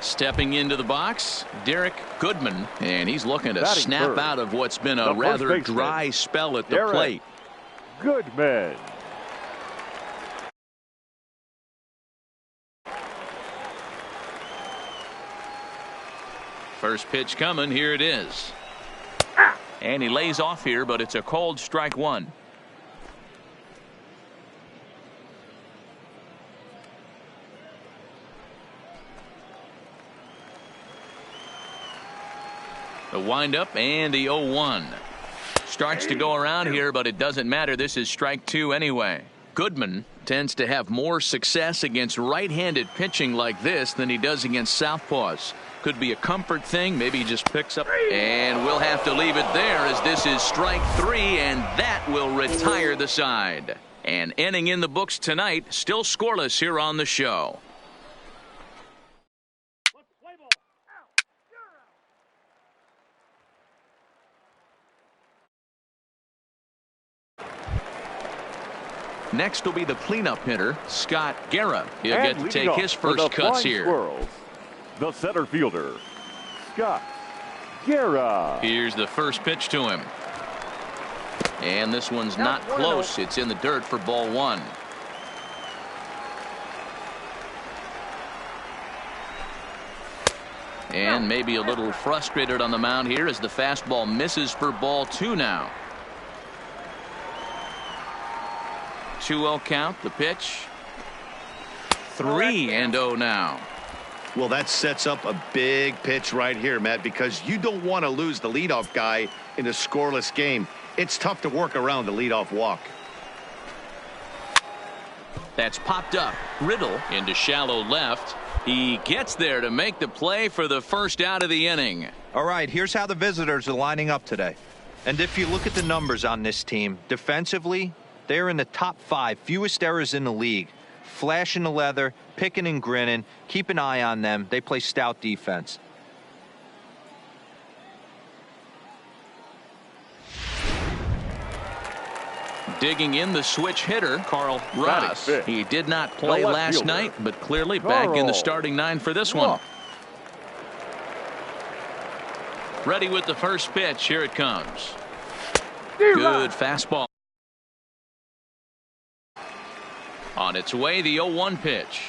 Stepping into the box, Derek Goodman, and he's looking to snap out of what's been a rather dry spell at the plate. Goodman. First pitch coming. Here it is. And he lays off here, but it's a called strike one. The windup and the 0-1. Starts to go around here, but it doesn't matter. This is strike two anyway. Goodman tends to have more success against right-handed pitching like this than he does against southpaws. Could be a comfort thing. Maybe he just picks up. And we'll have to leave it there as this is strike three, and that will retire the side. And inning in the books tonight, still scoreless here on the show. Next will be the cleanup hitter, Scott Guerra. He'll get to take his first cuts here. Squirrels, the center fielder, Scott Guerra. Here's the first pitch to him. And this one's not close. It's in the dirt for ball one. And maybe a little frustrated on the mound here as the fastball misses for ball two now. 2-0 count. The pitch. 3-0 now. Well, that sets up a big pitch right here, Matt, because you don't want to lose the leadoff guy in a scoreless game. It's tough to work around the leadoff walk. That's popped up. Riddle into shallow left. He gets there to make the play for the first out of the inning. All right, here's how the visitors are lining up today. And if you look at the numbers on this team, defensively, they're in the top 5 fewest errors in the league. Flashing the leather, picking and grinning. Keep an eye on them. They play stout defense. Digging in the switch hitter, Carl Ross. He did not play last night, but clearly back in the starting 9 for this one. Ready with the first pitch. Here it comes. Good fastball. On its way, the 0-1 pitch.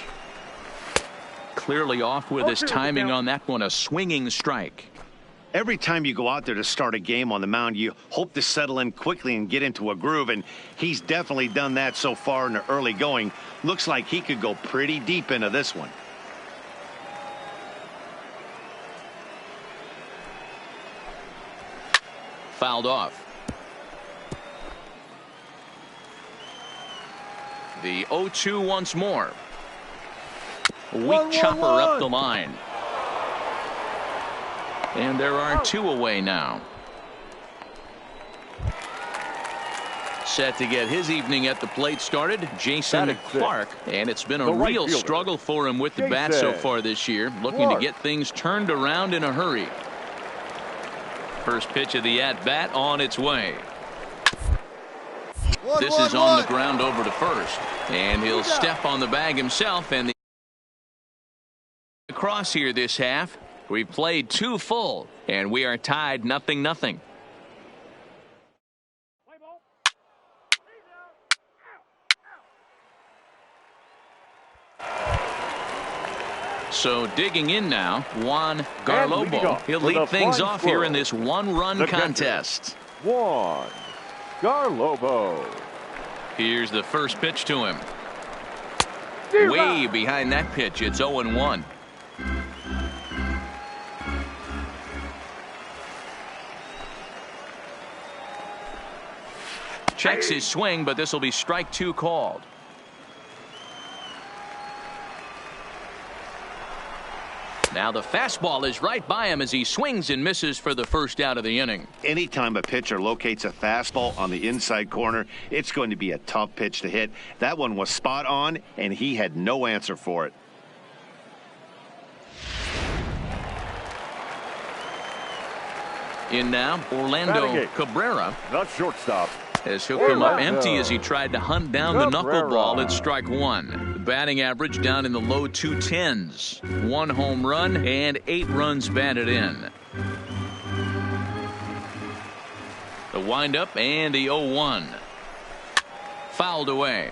Clearly off with his timing on that one. A swinging strike. Every time you go out there to start a game on the mound, you hope to settle in quickly and get into a groove, and he's definitely done that so far in the early going. Looks like he could go pretty deep into this one. Fouled off. The 0-2 once more. Weak chopper up the line. And there are 2 away now. Set to get his evening at the plate started, Jason Clark. And it's been a real struggle for him with the bat so far this year. Looking to get things turned around in a hurry. First pitch of the at-bat on its way. This is on the ground over to first. And he'll step on the bag himself. And across here this half. We've played 2 full. And we are tied 0-0. So digging in now, Juan Garlobo. He'll lead things off here in this 1-run contest. Juan Garlobo. Here's the first pitch to him. Way behind that pitch. It's 0-1. Checks his swing, but this will be strike 2 called. Now the fastball is right by him as he swings and misses for the first out of the inning. Anytime a pitcher locates a fastball on the inside corner, it's going to be a tough pitch to hit. That one was spot on, and he had no answer for it. In now, Orlando Cabrera. The shortstop, as he'll come up empty as he tried to hunt down the knuckleball at strike one. The batting average down in the low 210s. 1 home run and 8 runs batted in. The windup and the 0-1. Fouled away.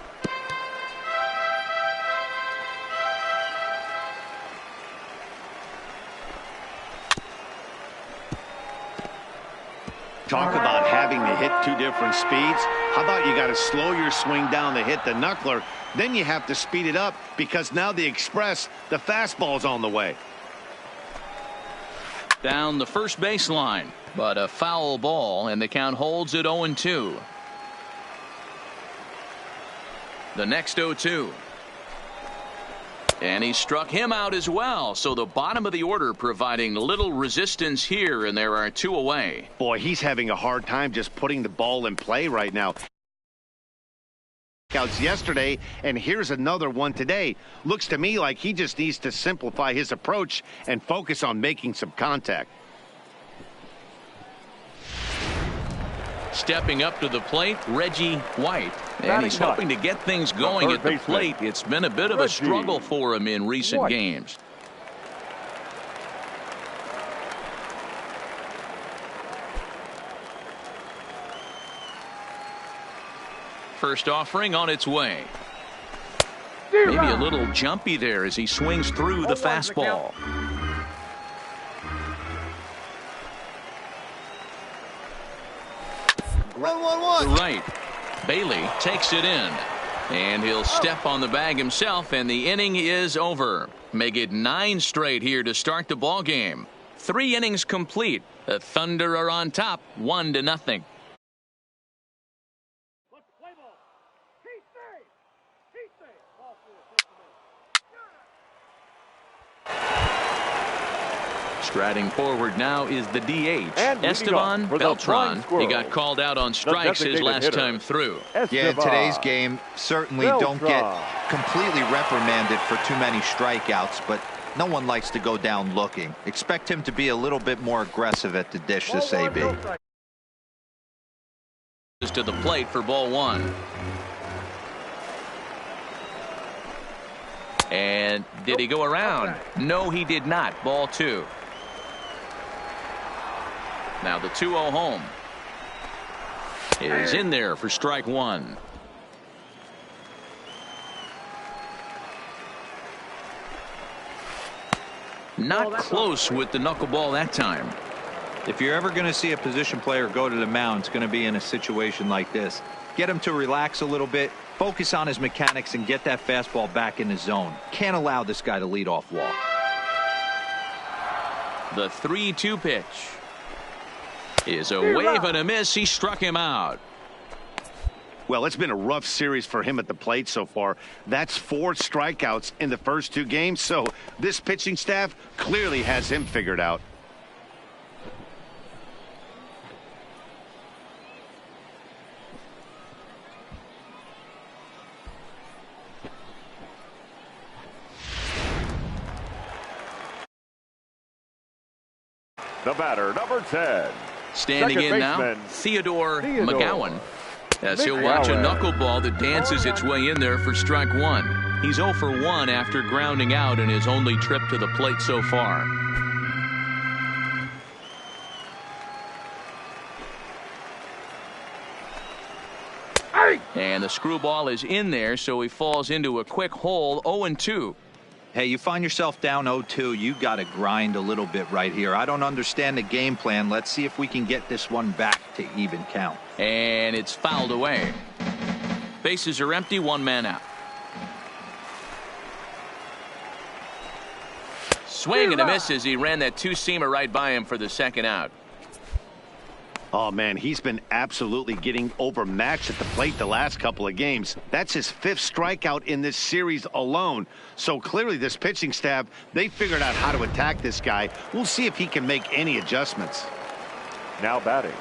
Talk about having to hit 2 different speeds. How about you got to slow your swing down to hit the knuckler, then you have to speed it up because now the express, the fastball's on the way. Down the first baseline, but a foul ball, and the count holds at 0-2. The next 0-2. And he struck him out as well. So the bottom of the order providing little resistance here, and there are 2 away. Boy, he's having a hard time just putting the ball in play right now. Outs yesterday, and here's another one today. Looks to me like he just needs to simplify his approach and focus on making some contact. Stepping up to the plate, Reggie White. And he's hoping to get things going at the plate. It's been a bit of a struggle for him in recent games. First offering on its way. Maybe a little jumpy there as he swings through the fastball. Right. Bailey takes it in, and he'll step on the bag himself, and the inning is over. Make it 9 straight here to start the ball game. 3 innings complete. The Thunder are on top, 1-0. Striding forward now is the DH, Esteban Beltran. He got called out on strikes his last time through. Yeah, in today's game, certainly don't get completely reprimanded for too many strikeouts, but no one likes to go down looking. Expect him to be a little bit more aggressive at the dish this AB. To the plate for ball 1. And did he go around? No, he did not. Ball 2. Now the 2-0 home is in there for strike 1. Not close with the knuckleball that time. If you're ever going to see a position player go to the mound, it's going to be in a situation like this. Get him to relax a little bit, focus on his mechanics, and get that fastball back in the zone. Can't allow this guy to lead off walk. The 3-2 pitch is a wave and a miss. He struck him out. Well, it's been a rough series for him at the plate so far. That's 4 strikeouts in the first 2 games, so this pitching staff clearly has him figured out. The batter, number 10. Standing in now, Theodore McGowan. As he'll watch a knuckleball that dances its way in there for strike 1. He's 0 for 1 after grounding out in his only trip to the plate so far. And the screwball is in there, so he falls into a quick hole. 0-2. Hey, you find yourself down 0-2, you got to grind a little bit right here. I don't understand the game plan. Let's see if we can get this one back to even count. And it's fouled away. Bases are empty, 1 man out. Swing and a miss as he ran that 2-seamer right by him for the second out. Oh, man, he's been absolutely getting overmatched at the plate the last couple of games. That's his 5th strikeout in this series alone. So clearly this pitching staff, they figured out how to attack this guy. We'll see if he can make any adjustments. Now batting.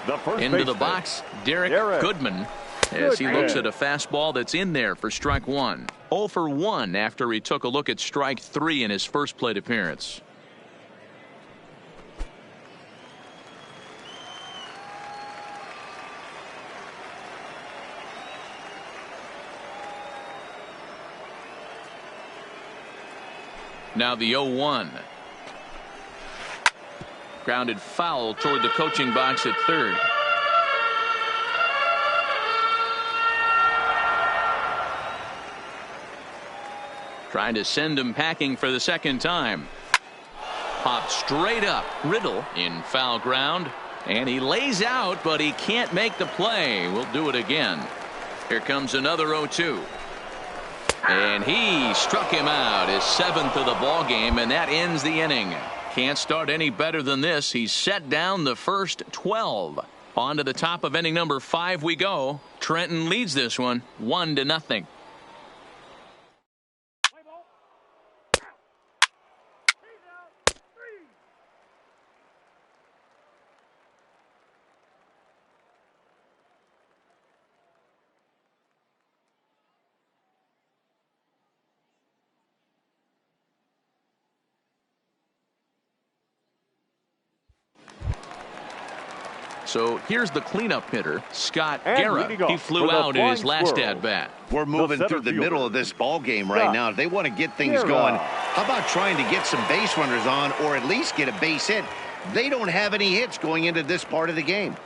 The first into the baseman, box, Derek Goodman, as he looks at a fastball that's in there for strike 1. 0 for 1 after he took a look at strike 3 in his first plate appearance. Now the 0-1. Grounded foul toward the coaching box at third. Trying to send him packing for the second time. Popped straight up. Riddle in foul ground. And he lays out, but he can't make the play. We'll do it again. Here comes another 0-2. And he struck him out, his 7th of the ball game, and that ends the inning. Can't start any better than this. He's set down the first 12. On to the top of inning number 5 we go. Trenton leads this one 1-0. So here's the cleanup hitter, Scott Guerra. He flew out in his last at-bat. We're moving through the middle of this ball game right now. If they want to get things going, how about trying to get some base runners on or at least get a base hit? They don't have any hits going into this part of the game.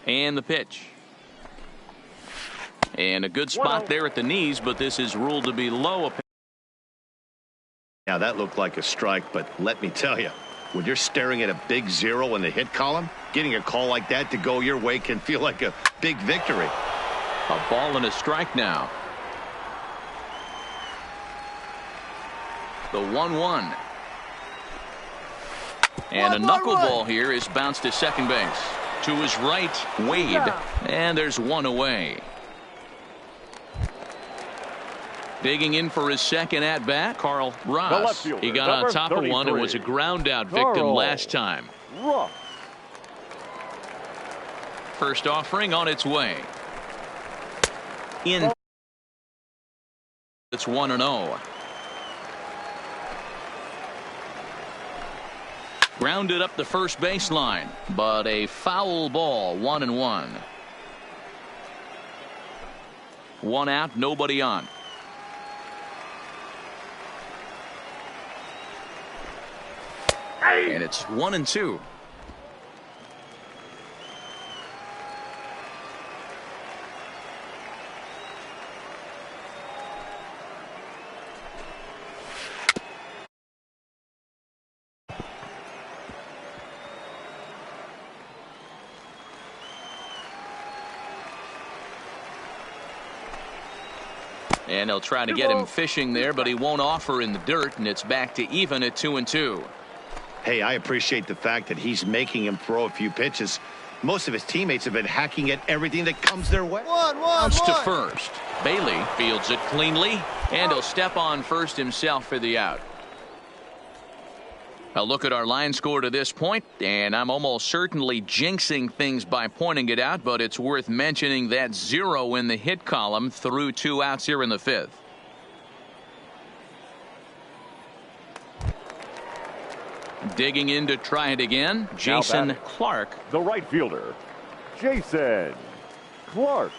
And the pitch. And a good spot there at the knees, but this is ruled to be low. Now that looked like a strike, but let me tell you, when you're staring at a big 0 in the hit column, getting a call like that to go your way can feel like a big victory. A ball and a strike now. The 1-1. And a knuckleball here is bounced to second base. To his right, Wade. And there's one away. Digging in for his second at-bat, Carl Ross. He got on top of one and was a ground-out victim last time. First offering on its way. In. It's 1-0. Grounded up the first baseline, but a foul ball, 1-1. One out, nobody on. And it's 1-2. And they'll try to get him fishing there, but he won't offer in the dirt, and it's back to even at 2-2. Hey, I appreciate the fact that he's making him throw a few pitches. Most of his teammates have been hacking at everything that comes their way. Bounce to first. Bailey fields it cleanly, and he'll step on first himself for the out. A look at our line score to this point, and I'm almost certainly jinxing things by pointing it out, but it's worth mentioning that 0 in the hit column through 2 outs here in the 5th. Digging in to try it again, Jason Clark. The right fielder, Jason Clark.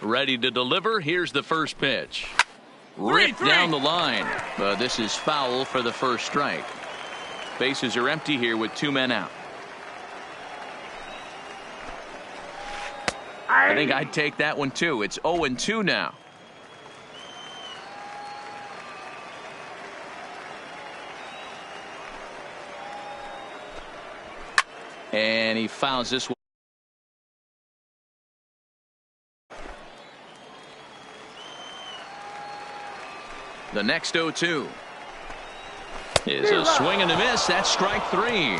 Ready to deliver. Here's the first pitch. Ripped down the line. But this is foul for the first strike. Bases are empty here with 2 men out. I think I'd take that one too. It's 0-2 now. And he fouls this one. The next 0-2 is a swing and a miss. That's strike 3.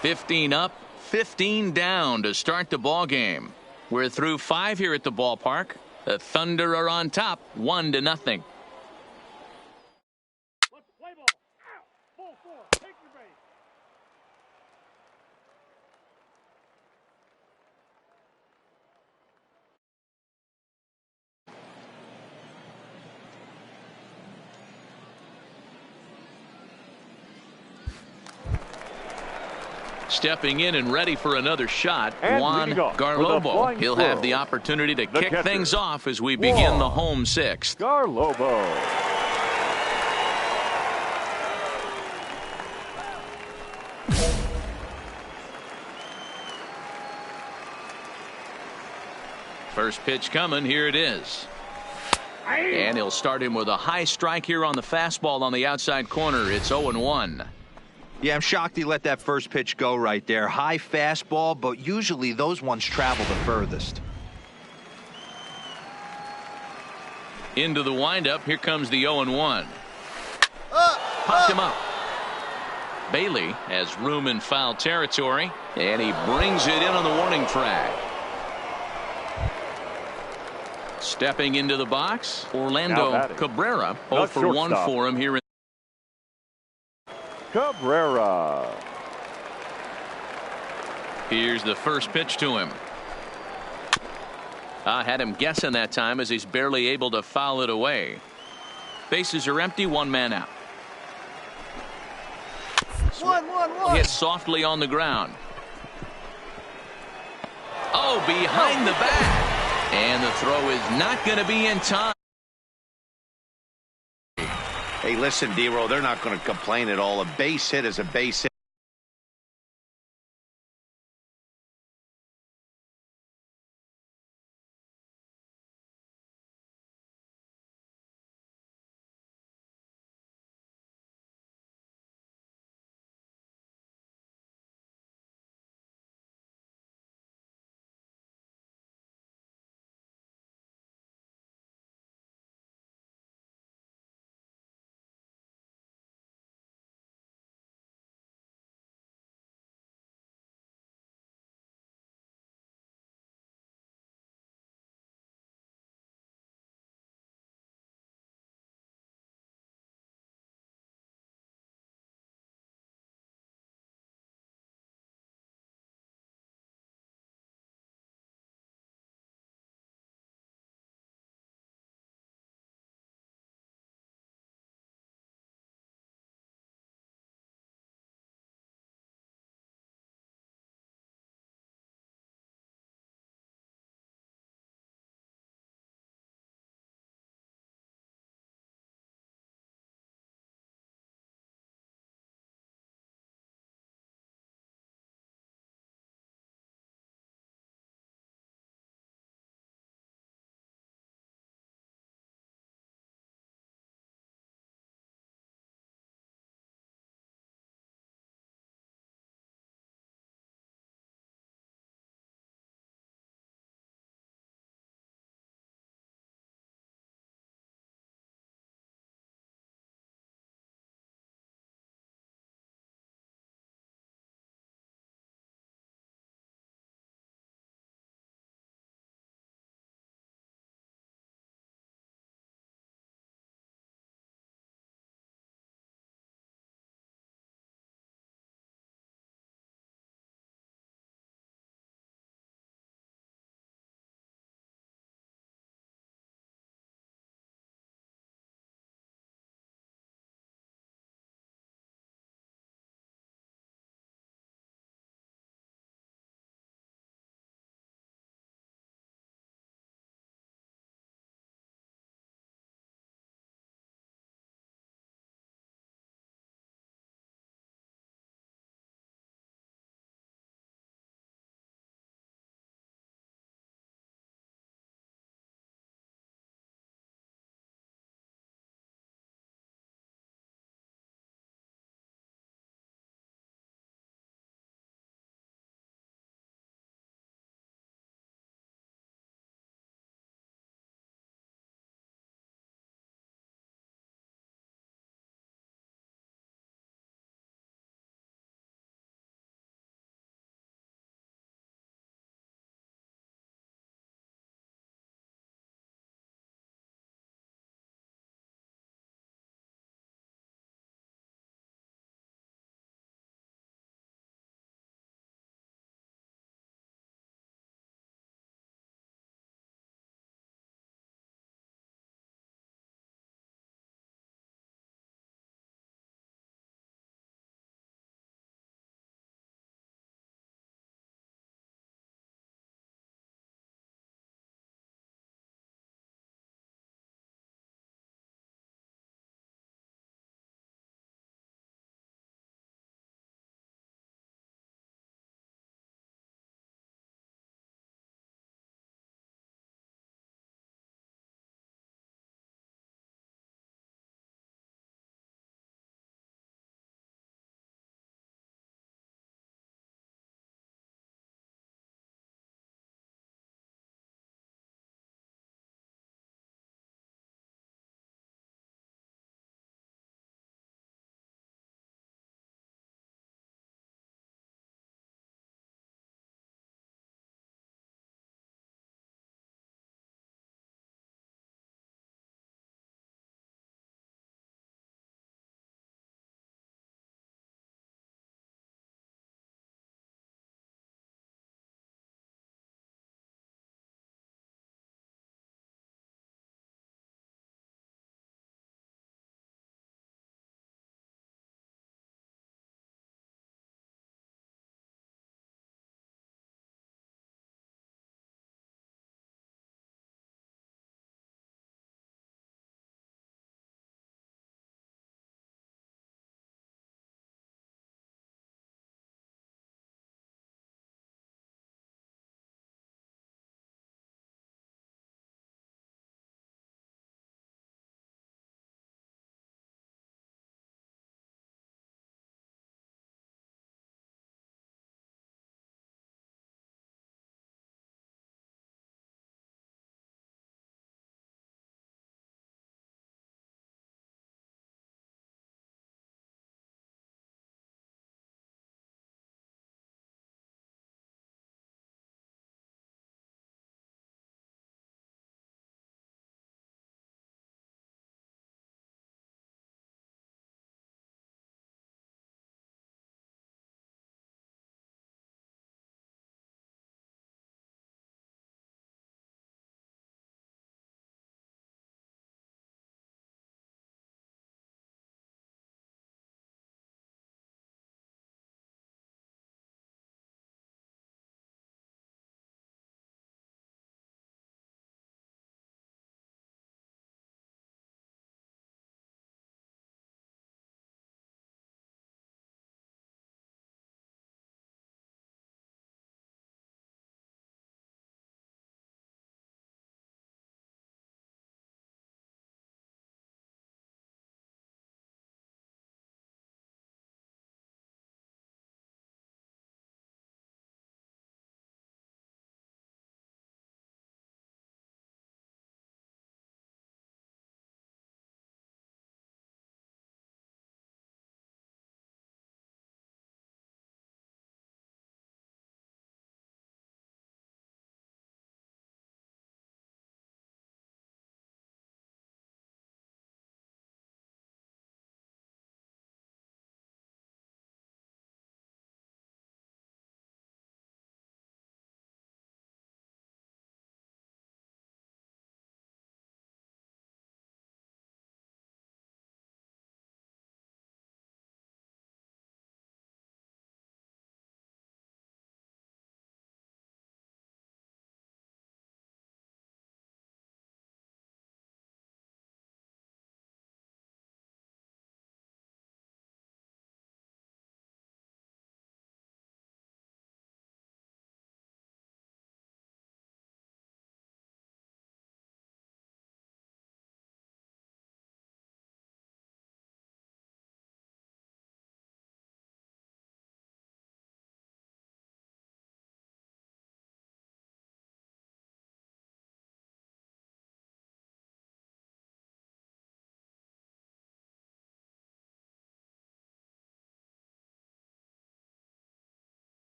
15 up, 15 down to start the ball game. We're through 5 here at the ballpark. The Thunder are on top, 1-0. Stepping in and ready for another shot, And Juan leading off for the Garlobo. flying He'll throw, have the opportunity to kick catcher, things off as we begin the Juan home sixth. Garlobo. First pitch coming. Here it is. And he'll start him with a high strike here on the fastball on the outside corner. It's 0-1. Yeah, I'm shocked he let that first pitch go right there. High fastball, but usually those ones travel the furthest. Into the windup. Here comes the 0-1. Popped him up. Bailey has room in foul territory, and he brings it in on the warning track. Stepping into the box, Orlando Cabrera. 0 for 1 for him here. Cabrera. Here's the first pitch to him. I had him guessing that time as he's barely able to foul it away. Bases are empty, one man out. Hit softly on the ground. Oh, behind the bat. And the throw is not going to be in time. Hey, listen, D-Roll, they're not going to complain at all. A base hit is a base hit.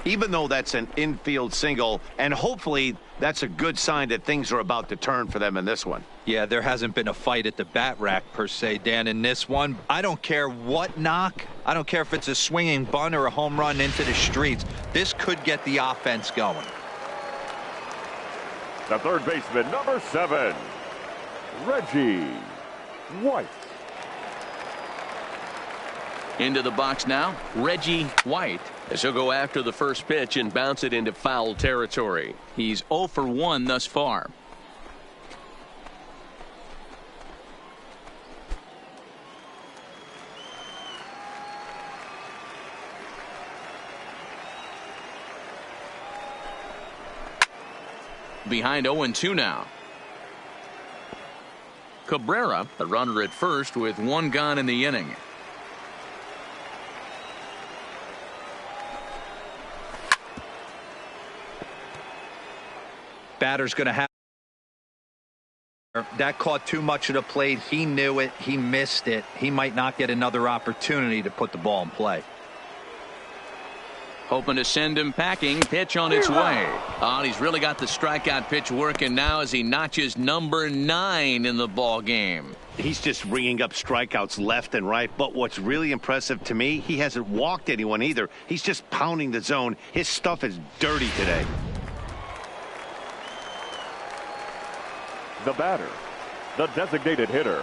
even though that's an infield single, and hopefully that's a good sign that things are about to turn for them in this one. Yeah, there hasn't been a fight at the bat rack per se, Dan, in this one. I don't care what knock. I don't care if it's a swinging bunt or a home run into the streets. This could get the offense going. The third baseman, number 7, Reggie White. Into the box now, Reggie White, as he'll go after the first pitch and bounce it into foul territory. He's 0 for 1 thus far. Behind 0-2 now. Cabrera, the runner at first with 1 gone in the inning. Batter's going to have that. Caught too much of the plate. He knew it. He missed it. He might not get another opportunity to put the ball in play. Hoping to send him packing. Pitch on its way. Oh, he's really got the strikeout pitch working now as he notches number 9 in the ball game. He's just ringing up strikeouts left and right. But what's really impressive to me, he hasn't walked anyone either. He's just pounding the zone. His stuff is dirty today. The batter, the designated hitter,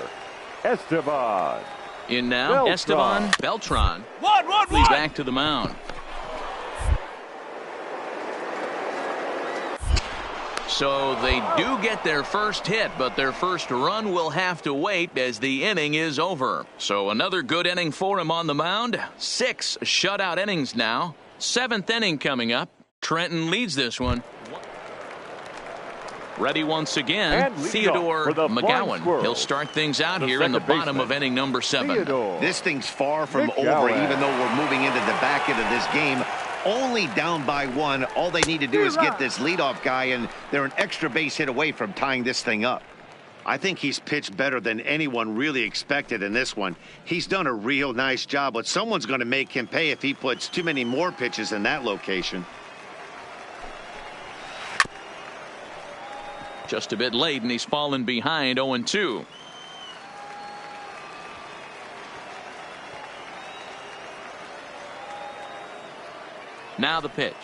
Esteban. In now, Beltran. Esteban Beltran. Lead back to the mound. So they do get their first hit, but their first run will have to wait as the inning is over. So another good inning for him on the mound. 6 shutout innings now. 7th inning coming up. Trenton leads this one. Ready once again, Theodore McGowan. He'll start things out here in the bottom of inning number 7. This thing's far from over, even though we're moving into the back end of this game. Only down by 1. All they need to do is get this leadoff guy, and they're an extra base hit away from tying this thing up. I think he's pitched better than anyone really expected in this one. He's done a real nice job, but someone's going to make him pay if he puts too many more pitches in that location. Just a bit late, and he's fallen behind 0-2. Now the pitch.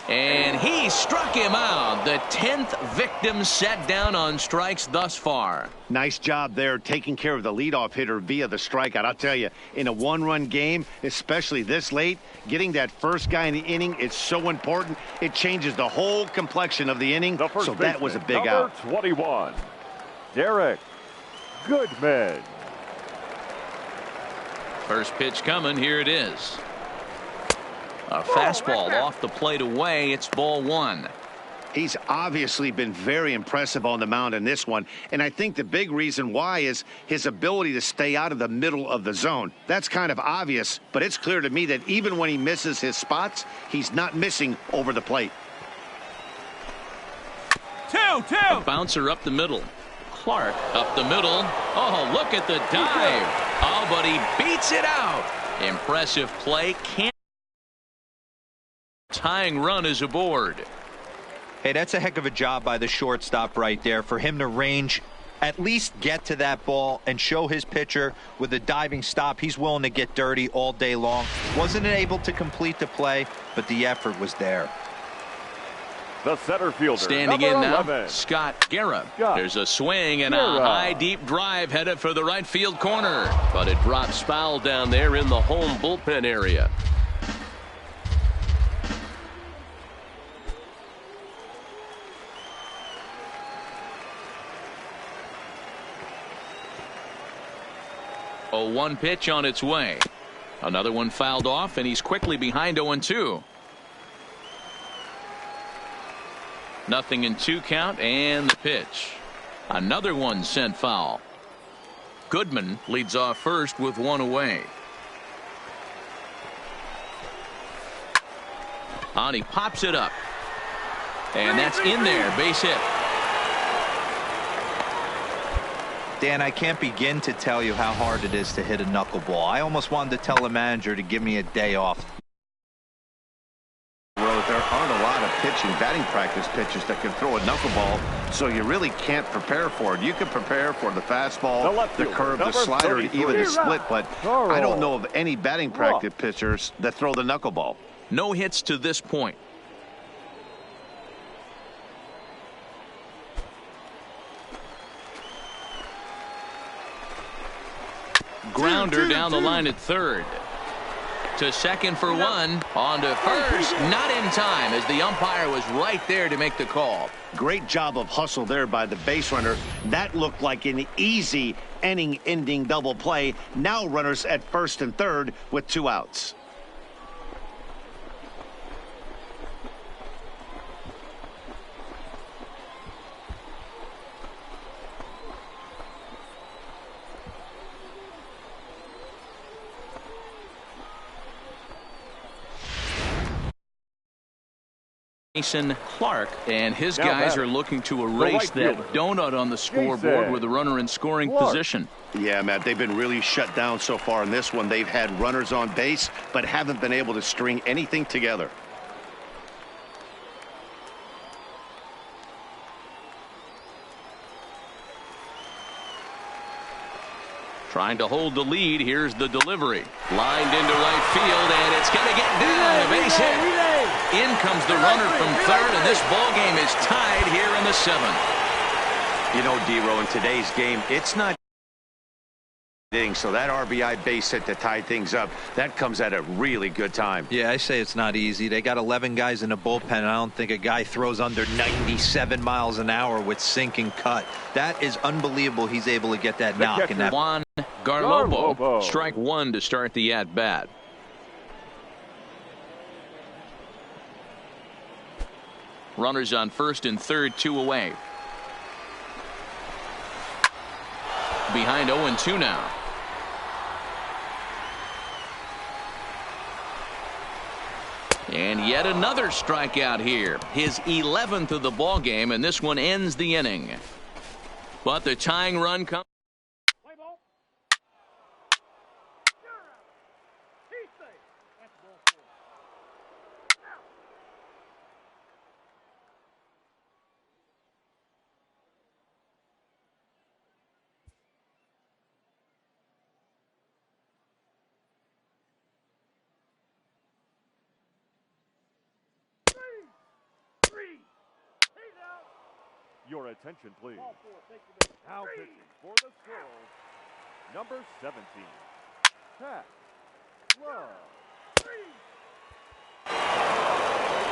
And he struck him out. The 10th victim set down on strikes thus far. Nice job there taking care of the leadoff hitter via the strikeout. I'll tell you, in a 1-run game, especially this late, getting that first guy in the inning is so important. It changes the whole complexion of the inning. So that was a big out. 21, Derek Goodman. First pitch coming. Here it is. A fastball off the plate away. It's ball 1. He's obviously been very impressive on the mound in this one, and I think the big reason why is his ability to stay out of the middle of the zone. That's kind of obvious, but it's clear to me that even when he misses his spots, he's not missing over the plate. 2-2. A bouncer up the middle. Clark up the middle. Oh, look at the dive. Oh, but he beats it out. Impressive play. Tying run is aboard. Hey, that's a heck of a job by the shortstop right there for him to range, at least get to that ball and show his pitcher with a diving stop. He's willing to get dirty all day long. Wasn't able to complete the play, but the effort was there. The center fielder, standing in now, 11. Scott Guerra. There's a swing and a high deep drive headed for the right field corner, but it drops foul down there in the home bullpen area. A 1 pitch on its way. Another one fouled off, and he's quickly behind 0-2. Nothing in 2 count, and the pitch. Another one sent foul. Goodman leads off first with 1 away. On, he pops it up. And that's in there, base hit. Dan, I can't begin to tell you how hard it is to hit a knuckleball. I almost wanted to tell the manager to give me a day off. watching batting practice pitchers that can throw a knuckleball, so you really can't prepare for it. You can prepare for the fastball, the curve, the slider, and even the split, but I don't know of any batting practice pitchers that throw the knuckleball. No hits to this point. Grounder down the line at third. To second for one. On to first. Not in time, as the umpire was right there to make the call. Great job of hustle there by the base runner. That looked like an easy inning-ending double play. Now runners at first and third with 2 outs. Mason Clark and his guys are looking to erase that donut on the scoreboard with a runner in scoring position. Yeah, Matt, they've been really shut down so far in this one. They've had runners on base, but haven't been able to string anything together. Trying to hold the lead. Here's the delivery. Lined into right field, and it's going to get down. A base hit. In comes the runner from third, and this ball game is tied here in the 7th. You know, D-Row, in today's game, it's not so that RBI base hit to tie things up, that comes at a really good time. Yeah, I say it's not easy. They got 11 guys in the bullpen, and I don't think a guy throws under 97 miles an hour with sink and cut. That is unbelievable. He's able to get that knock. In that. Juan Garlobo, strike one to start the at-bat. Runners on first and third, 2 away. Behind 0-2 now. And yet another strikeout here. His 11th of the ball game, and this one ends the inning. But the tying run comes. Your attention, please. Now pitching for the Squirrels, number 17, Pat Love.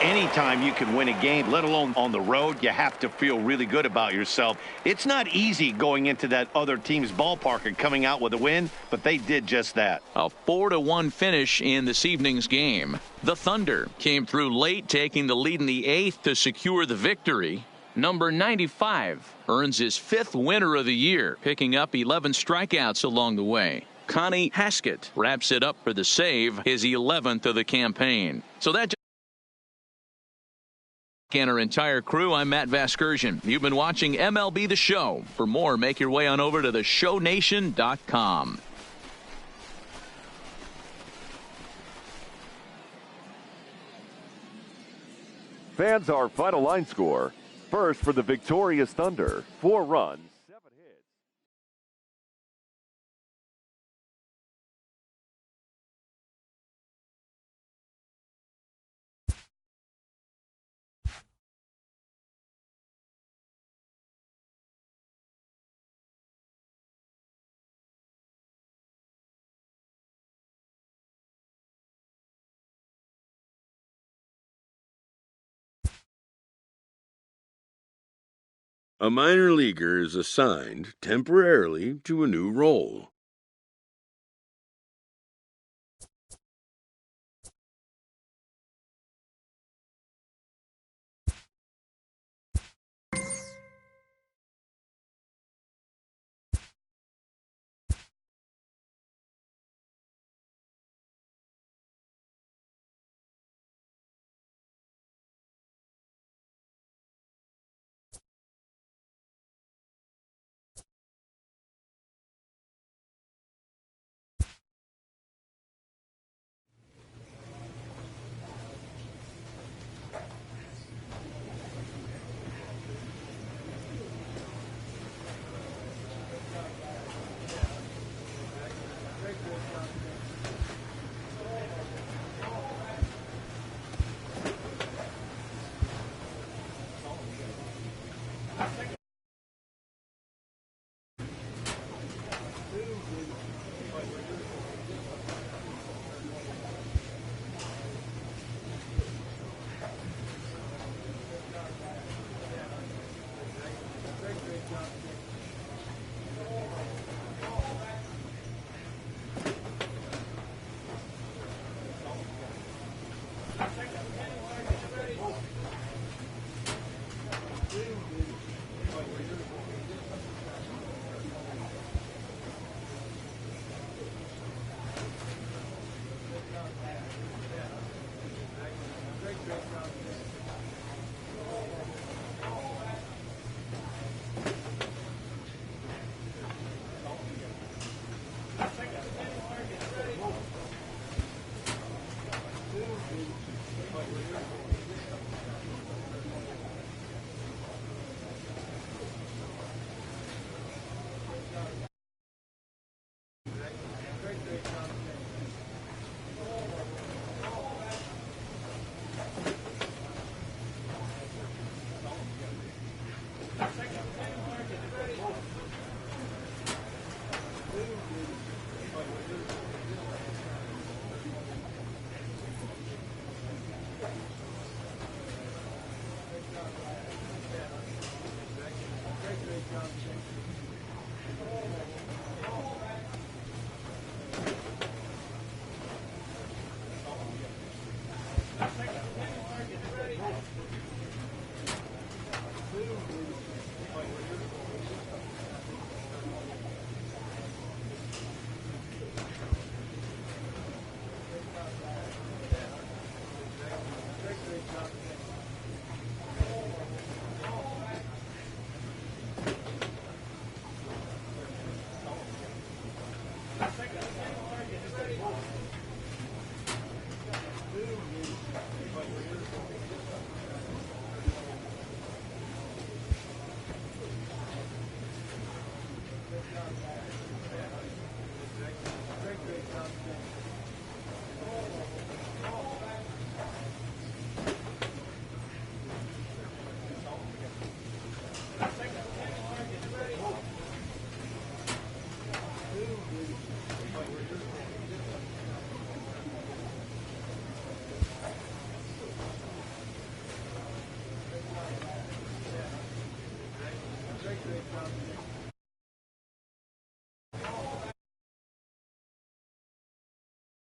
Anytime you can win a game, let alone on the road, you have to feel really good about yourself. It's not easy going into that other team's ballpark and coming out with a win, but they did just that. A 4-1 finish in this evening's game. The Thunder came through late, taking the lead in the 8th to secure the victory. Number 95 earns his 5th winner of the year, picking up 11 strikeouts along the way. Connie Haskett wraps it up for the save, his 11th of the campaign. So that and our entire crew, I'm Matt Vasgersian. You've been watching MLB The Show. For more, make your way on over to theshownation.com. Fans, our final line score. First for the victorious Thunder, 4 runs, 7 hits. A minor leaguer is assigned temporarily to a new role.